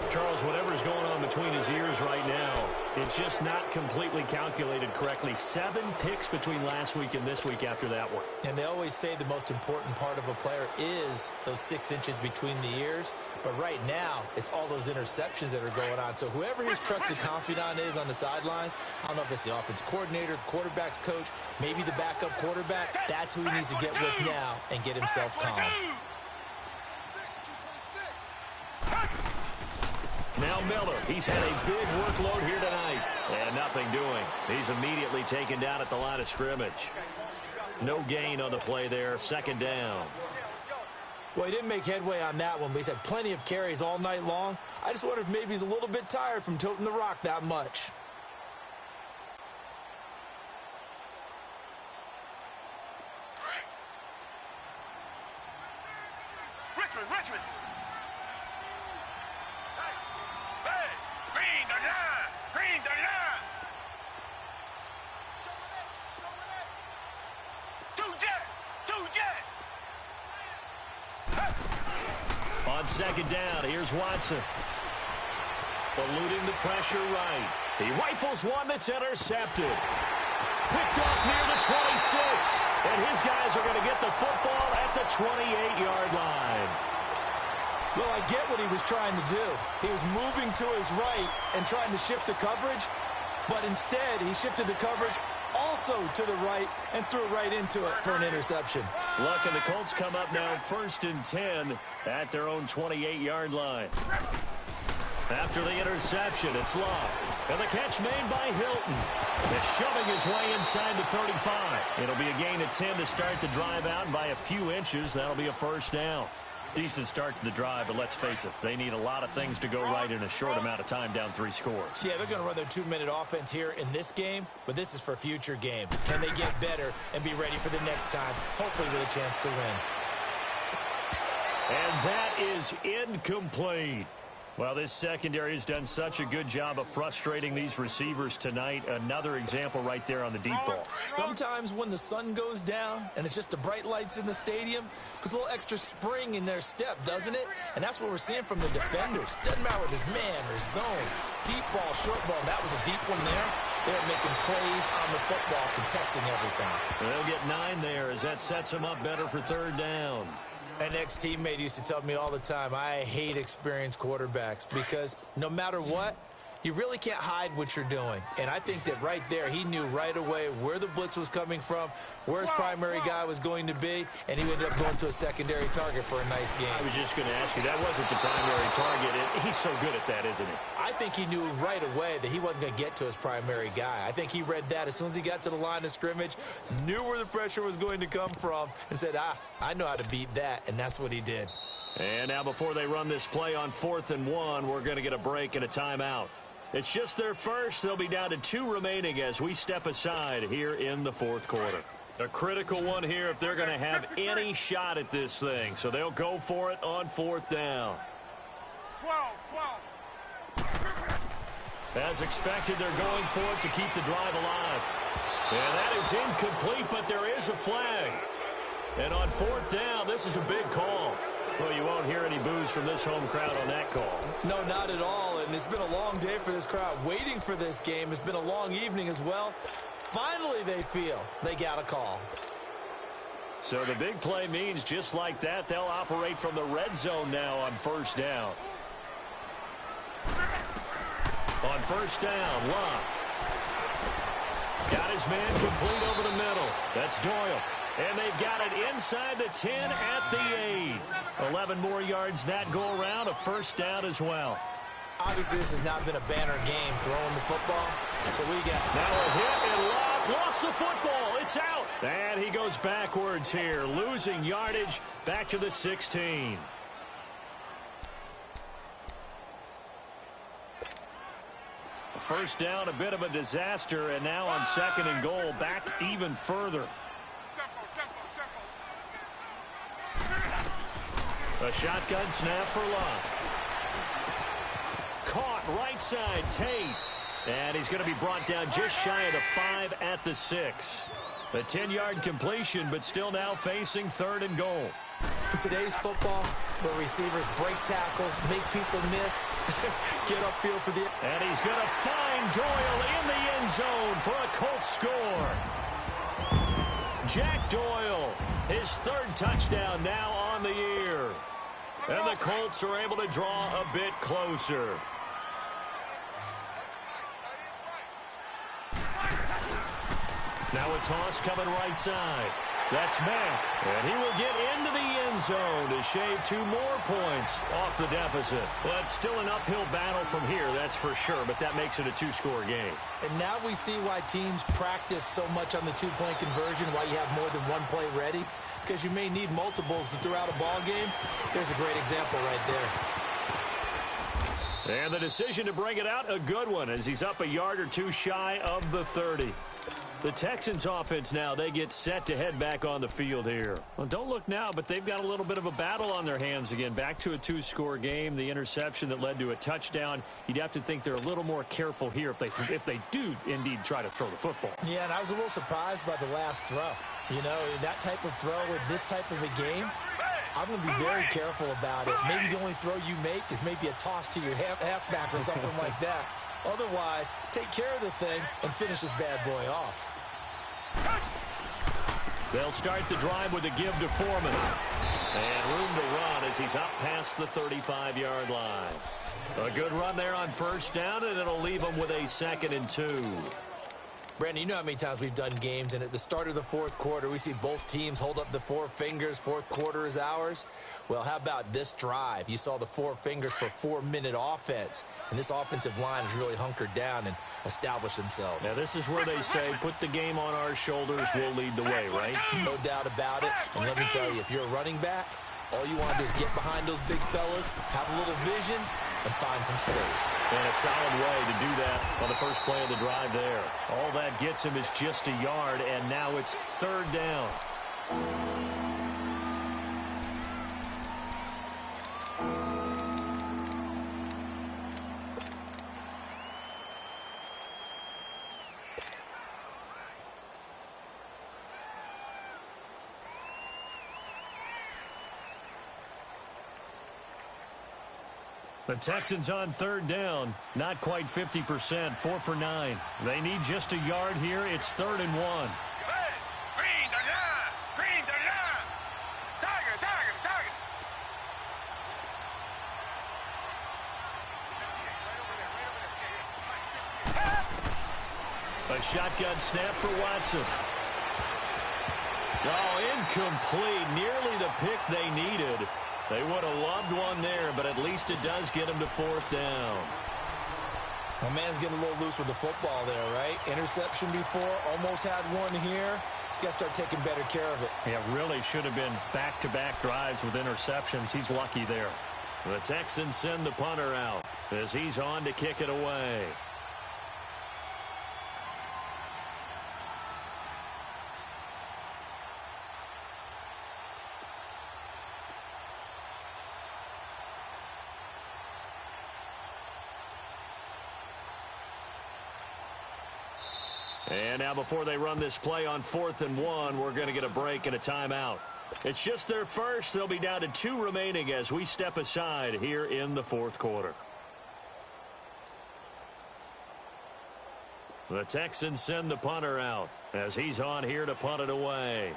Charles, whatever's going on between his ears right now, it's just not completely calculated correctly. 7 picks between last week and this week after that one. And they always say the most important part of a player is those 6 inches between the ears. But right now, it's all those interceptions that are going on. So whoever his trusted confidant is on the sidelines, I don't know if it's the offensive coordinator, the quarterback's coach, maybe the backup quarterback, that's who he needs to get with now and get himself calm. Now Miller, he's had a big workload here tonight. And nothing doing. He's immediately taken down at the line of scrimmage. No gain on the play there, 2nd down. Well, he didn't make headway on that one, but he's had plenty of carries all night long. I just wonder if maybe he's a little bit tired from toting the rock that much. Richmond. Hey, green the line. Two jet. On 2nd down, here's Watson. Eluding the pressure right. He rifles one that's intercepted. Picked off near the 26. And his guys are going to get the football at the 28-yard line. Well, I get what he was trying to do. He was moving to his right and trying to shift the coverage, but instead he shifted the coverage also to the right and threw it right into it for an interception. Luck and the Colts come up now 1st and 10 at their own 28-yard line. After the interception, it's Locke. And the catch made by Hilton. It's shoving his way inside the 35. It'll be a gain of 10 to start the drive out, and by a few inches, that'll be a 1st down. Decent start to the drive, but let's face it, they need a lot of things to go right in a short amount of time down 3 scores. Yeah, they're going to run their 2-minute offense here in this game, but this is for future games. Can they get better and be ready for the next time, hopefully with a chance to win? And that is incomplete. Well, this secondary has done such a good job of frustrating these receivers tonight. Another example right there on the deep ball. Sometimes when the sun goes down and it's just the bright lights in the stadium, puts a little extra spring in their step, doesn't it? And that's what we're seeing from the defenders. Doesn't matter whether it's man or zone, deep ball, short ball. That was a deep one there. They're making plays on the football, contesting everything. They'll get 9 there as that sets them up better for third down. An ex-teammate used to tell me all the time, I hate experienced quarterbacks because no matter what, you really can't hide what you're doing. And I think that right there, he knew right away where the blitz was coming from, where his primary guy was going to be, and he ended up going to a secondary target for a nice game. I was just going to ask you, that wasn't the primary target. He's so good at that, isn't he? I think he knew right away that he wasn't going to get to his primary guy. I think he read that as soon as he got to the line of scrimmage, knew where the pressure was going to come from, and said, I know how to beat that, and that's what he did. And now before they run this play on 4th and 1, we're going to get a break and a timeout. It's just their first. They'll be down to 2 remaining as we step aside here in the 4th quarter. A critical one here if they're going to have any shot at this thing. So they'll go for it on 4th down. 12. As expected, they're going for it to keep the drive alive. And that is incomplete, but there is a flag. And on 4th down, this is a big call. Well, you won't hear any boos from this home crowd on that call. No, not at all. And it's been a long day for this crowd waiting for this game. It's been a long evening as well. Finally, they feel they got a call. So the big play means just like that, they'll operate from the red zone now on 1st down. On 1st down, Locke. Got his man complete over the middle. That's Doyle. And they've got it inside the 10 at the 8. 11 more yards that go around, a 1st down as well. Obviously, this has not been a banner game throwing the football. So we got now a hit and Locke lost the football. It's out. And he goes backwards here, losing yardage back to the 16. First down, a bit of a disaster, and now on 2nd and goal, back even further. A shotgun snap for Locke. Caught right side, Tate. And he's going to be brought down just shy of the 5 at the 6. A 10-yard completion, but still now facing 3rd and goal. In today's football, where receivers break tackles, make people miss, get upfield for the... And he's going to find Doyle in the end zone for a Colts score. Jack Doyle, his 3rd touchdown now on the year. And the Colts are able to draw a bit closer. Now a toss coming right side. That's Mack. And he will get into the end zone to shave 2 more points off the deficit. Well, it's still an uphill battle from here, that's for sure, but that makes it a 2-score game. And now we see why teams practice so much on the 2-point conversion, why you have more than one play ready, because you may need multiples to throw out a ball game. There's a great example right there. And the decision to bring it out, a good one, as he's up a yard or 2 shy of the 30. The Texans offense now, they get set to head back on the field here. Well, don't look now, but they've got a little bit of a battle on their hands again. Back to a 2-score game, the interception that led to a touchdown. You'd have to think they're a little more careful here if they do indeed try to throw the football. Yeah, and I was a little surprised by the last throw. You know, that type of throw with this type of a game, I'm going to be very careful about it. Maybe the only throw you make is maybe a toss to your halfback or something like that. Otherwise, take care of the thing and finish this bad boy off. They'll start the drive with a give to Foreman. And room to run as he's up past the 35-yard line. A good run there on 1st down, and it'll leave him with a 2nd and 2. Brandon, you know how many times we've done games, and at the start of the 4th quarter, we see both teams hold up the 4 fingers, 4th quarter is ours. Well, how about this drive? You saw the 4 fingers for 4-minute offense, and this offensive line has really hunkered down and established themselves. Now, this is where they say, put the game on our shoulders, we'll lead the way, right? No doubt about it, and let me tell you, if you're a running back, all you want to do is get behind those big fellas, have a little vision, and find some space. And a solid way to do that on the first play of the drive there. All that gets him is just a yard, and now it's 3rd down. The Texans on third down, not quite 50%, 4 for 9. They need just a yard here. It's 3rd and 1. Hey, green the line, green the line. Target, target, target. A shotgun snap for Watson. Oh, incomplete. Nearly the pick they needed. They would have loved one there, but at least it does get them to 4th down. My man's getting a little loose with the football there, right? Interception before, almost had one here. He's got to start taking better care of it. Yeah, really should have been back-to-back drives with interceptions. He's lucky there. The Texans send the punter out as he's on to kick it away. And now before they run this play on 4th and 1, we're going to get a break and a timeout. It's just their first. They'll be down to 2 remaining as we step aside here in the 4th quarter. The Texans send the punter out as he's on here to punt it away.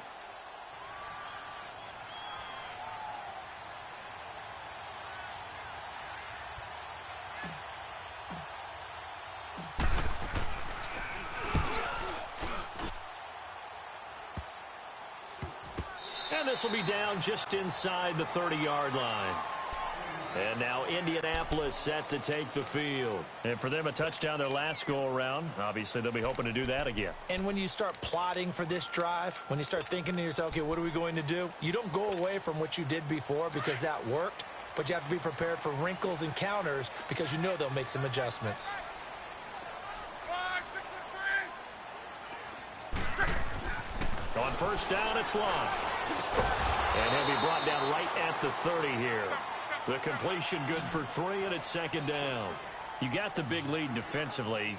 And this will be down just inside the 30-yard line. And now Indianapolis set to take the field. And for them, a touchdown their last go-around. Obviously, they'll be hoping to do that again. And when you start plotting for this drive, when you start thinking to yourself, okay, what are we going to do? You don't go away from what you did before because that worked, but you have to be prepared for wrinkles and counters because you know they'll make some adjustments. On first down, it's Locke. And he'll be brought down right at the 30 here. The completion good for 3, and it's 2nd down. You got the big lead defensively,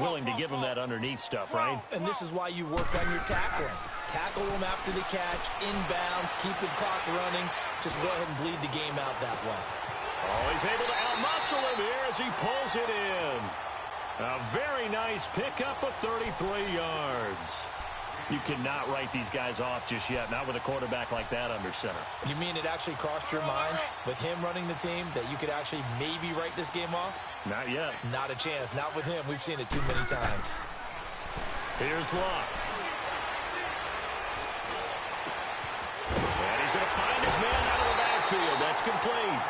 willing to give them that underneath stuff, right? And this is why you work on your tackling. Tackle them after the catch, inbounds, keep the clock running. Just go ahead and bleed the game out that way. Oh, he's able to outmuscle him here as he pulls it in. A very nice pickup of 33 yards. You cannot write these guys off just yet, not with a quarterback like that under center. You mean it actually crossed your mind with him running the team that you could actually maybe write this game off? Not yet. Not a chance. Not with him. We've seen it too many times. Here's Locke. And he's going to find his man out of the backfield. That's complete.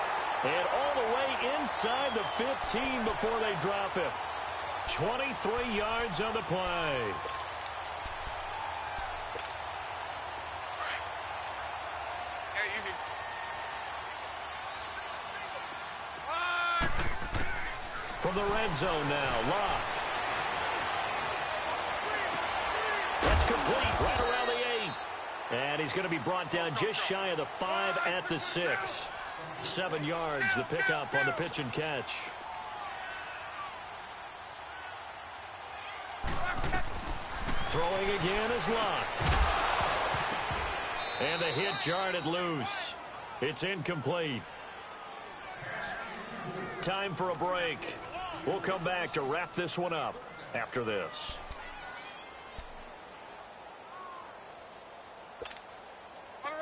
And all the way inside the 15 before they drop him. 23 yards on the play. From the red zone now, Locke. That's complete, right around the 8. And he's going to be brought down just shy of the 5 at the 6. 7 yards, the pickup on the pitch and catch. Throwing again is Locke. And the hit jarred it loose. It's incomplete. Time for a break. We'll come back to wrap this one up after this.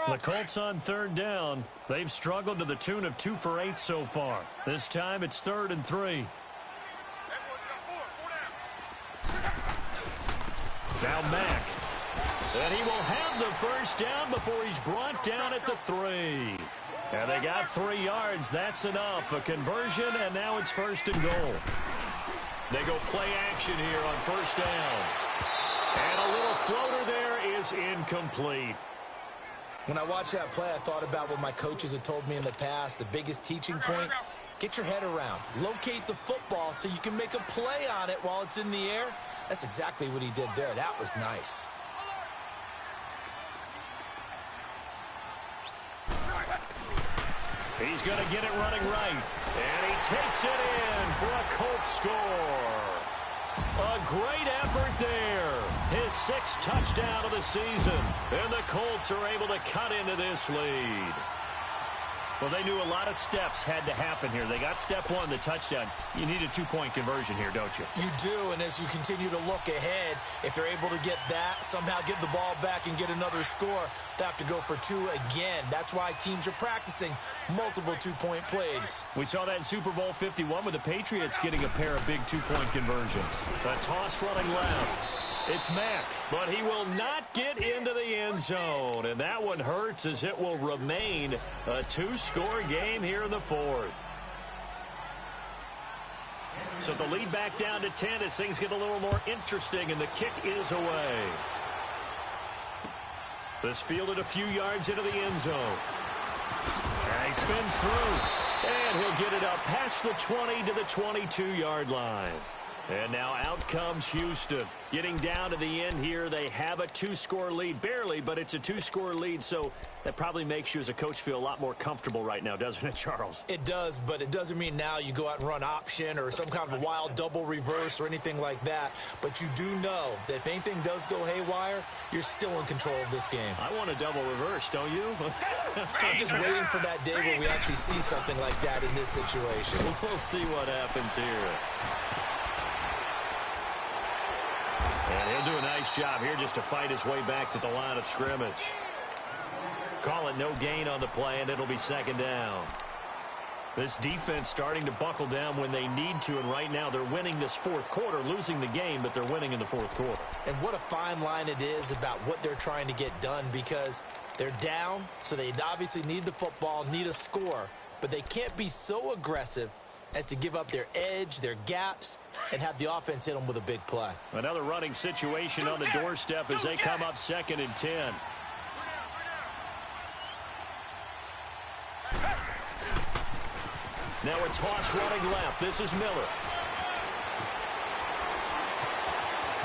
The Colts on 3rd down. They've struggled to the tune of 2 for 8 so far. This time it's 3rd and 3. Now Mack. And he will have the first down before he's brought down at the 3. And they got 3 yards. That's enough. A conversion, and now it's 1st and goal. They go play action here on 1st down. And a little floater there is incomplete. When I watched that play, I thought about what my coaches had told me in the past. The biggest teaching point, get your head around. Locate the football so you can make a play on it while it's in the air. That's exactly what he did there. That was nice. He's going to get it running right. And he takes it in for a Colts score. A great effort there. His 6th touchdown of the season. And the Colts are able to cut into this lead. Well, they knew a lot of steps had to happen here. They got step one, the touchdown. You need a two-point conversion here, don't you? You do, and as you continue to look ahead, if they're able to get that, somehow get the ball back and get another score, they have to go for two again. That's why teams are practicing multiple two-point plays. We saw that in Super Bowl 51 with the Patriots getting a pair of big two-point conversions. A toss running left. It's Mack, but he will not get into the end zone. And that one hurts as it will remain a two-score game here in the fourth. So the lead back down to 10 as things get a little more interesting, and the kick is away. This fielded a few yards into the end zone. And he spins through, and he'll get it up past the 20 to the 22-yard line. And now out comes Houston. Getting down to the end here, they have a two-score lead. Barely, but it's a two-score lead, so that probably makes you as a coach feel a lot more comfortable right now, doesn't it, Charles? It does, but it doesn't mean now you go out and run option or some kind of a wild double reverse or anything like that. But you do know that if anything does go haywire, you're still in control of this game. I want a double reverse, don't you? I'm just waiting for that day where we actually see something like that in this situation. We'll see what happens here. And he'll do a nice job here just to fight his way back to the line of scrimmage. Call it no gain on the play, and it'll be second down. This defense starting to buckle down when they need to, and right now they're winning this fourth quarter, losing the game, but they're winning in the fourth quarter. And what a fine line it is about what they're trying to get done, because they're down, so they obviously need the football, need a score, but they can't be so aggressive as to give up their edge, their gaps, and have the offense hit them with a big play. Another running situation on the doorstep as they come up 2nd and 10. Now a toss running left. This is Miller.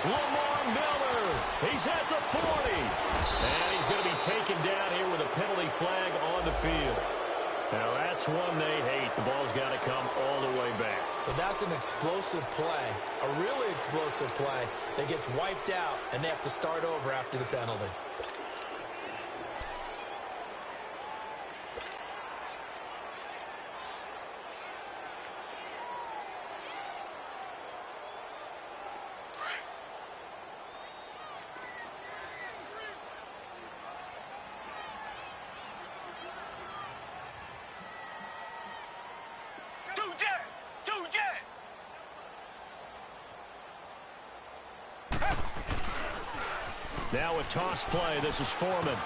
Lamar Miller. He's at the 40. And he's going to be taken down here with a penalty flag on the field. Now that's one they hate. The ball's got to come all the way back. So that's an explosive play, a really explosive play that gets wiped out, and they have to start over after the penalty. Now a toss play. This is Foreman.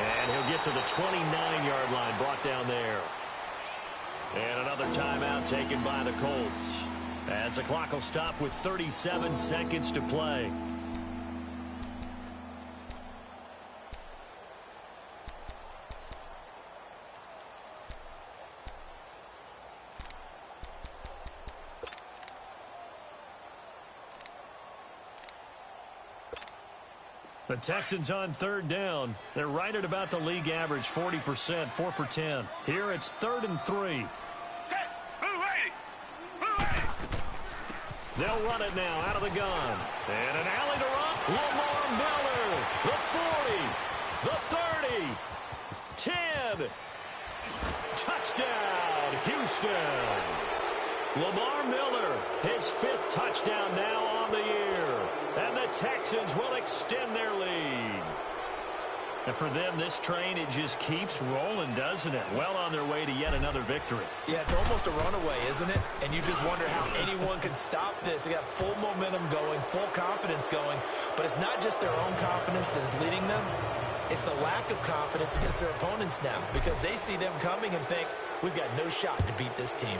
And he'll get to the 29-yard line, brought down there. And another timeout taken by the Colts, as the clock will stop with 37 seconds to play. The Texans on third down. They're right at about the league average, 40%, 4 for 10. Here it's 3rd and 3. They'll run it now out of the gun. And an alley to run. Lamar Miller, the 40, the 30, 10. Touchdown, Houston. Lamar Miller, his 5th touchdown now on the year. And the Texans will extend their lead. And for them, this train, it just keeps rolling, doesn't it? Well on their way to yet another victory. Yeah, it's almost a runaway, isn't it? And you just wonder how anyone could stop this. They got full momentum going, full confidence going. But it's not just their own confidence that is leading them. It's the lack of confidence against their opponents now, because they see them coming and think, we've got no shot to beat this team.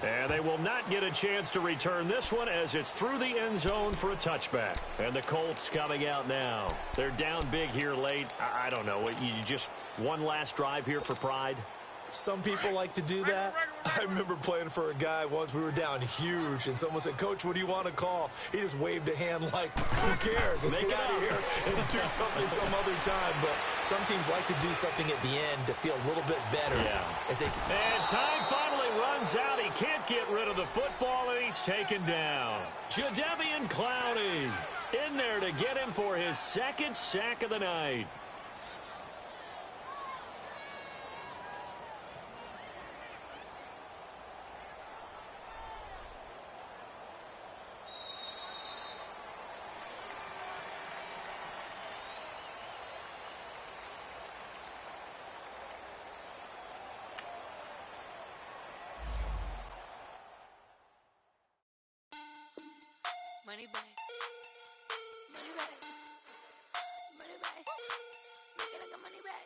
And they will not get a chance to return this one as it's through the end zone for a touchback. And the Colts coming out now. They're down big here late. I don't know. You just one last drive here for pride? Some people like to do that. I remember playing for a guy once. We were down huge, and someone said, Coach, what do you want to call? He just waved a hand like, who cares? Let's get out of here and do something some other time. But some teams like to do something at the end to feel a little bit better. Yeah. And time finally runs out. He can't get rid of the football, and he gets taken down. Jadeveon Clowney in there to get him for his second sack of the night. Money bag. Money bag. Money bag. Make it like a money bag.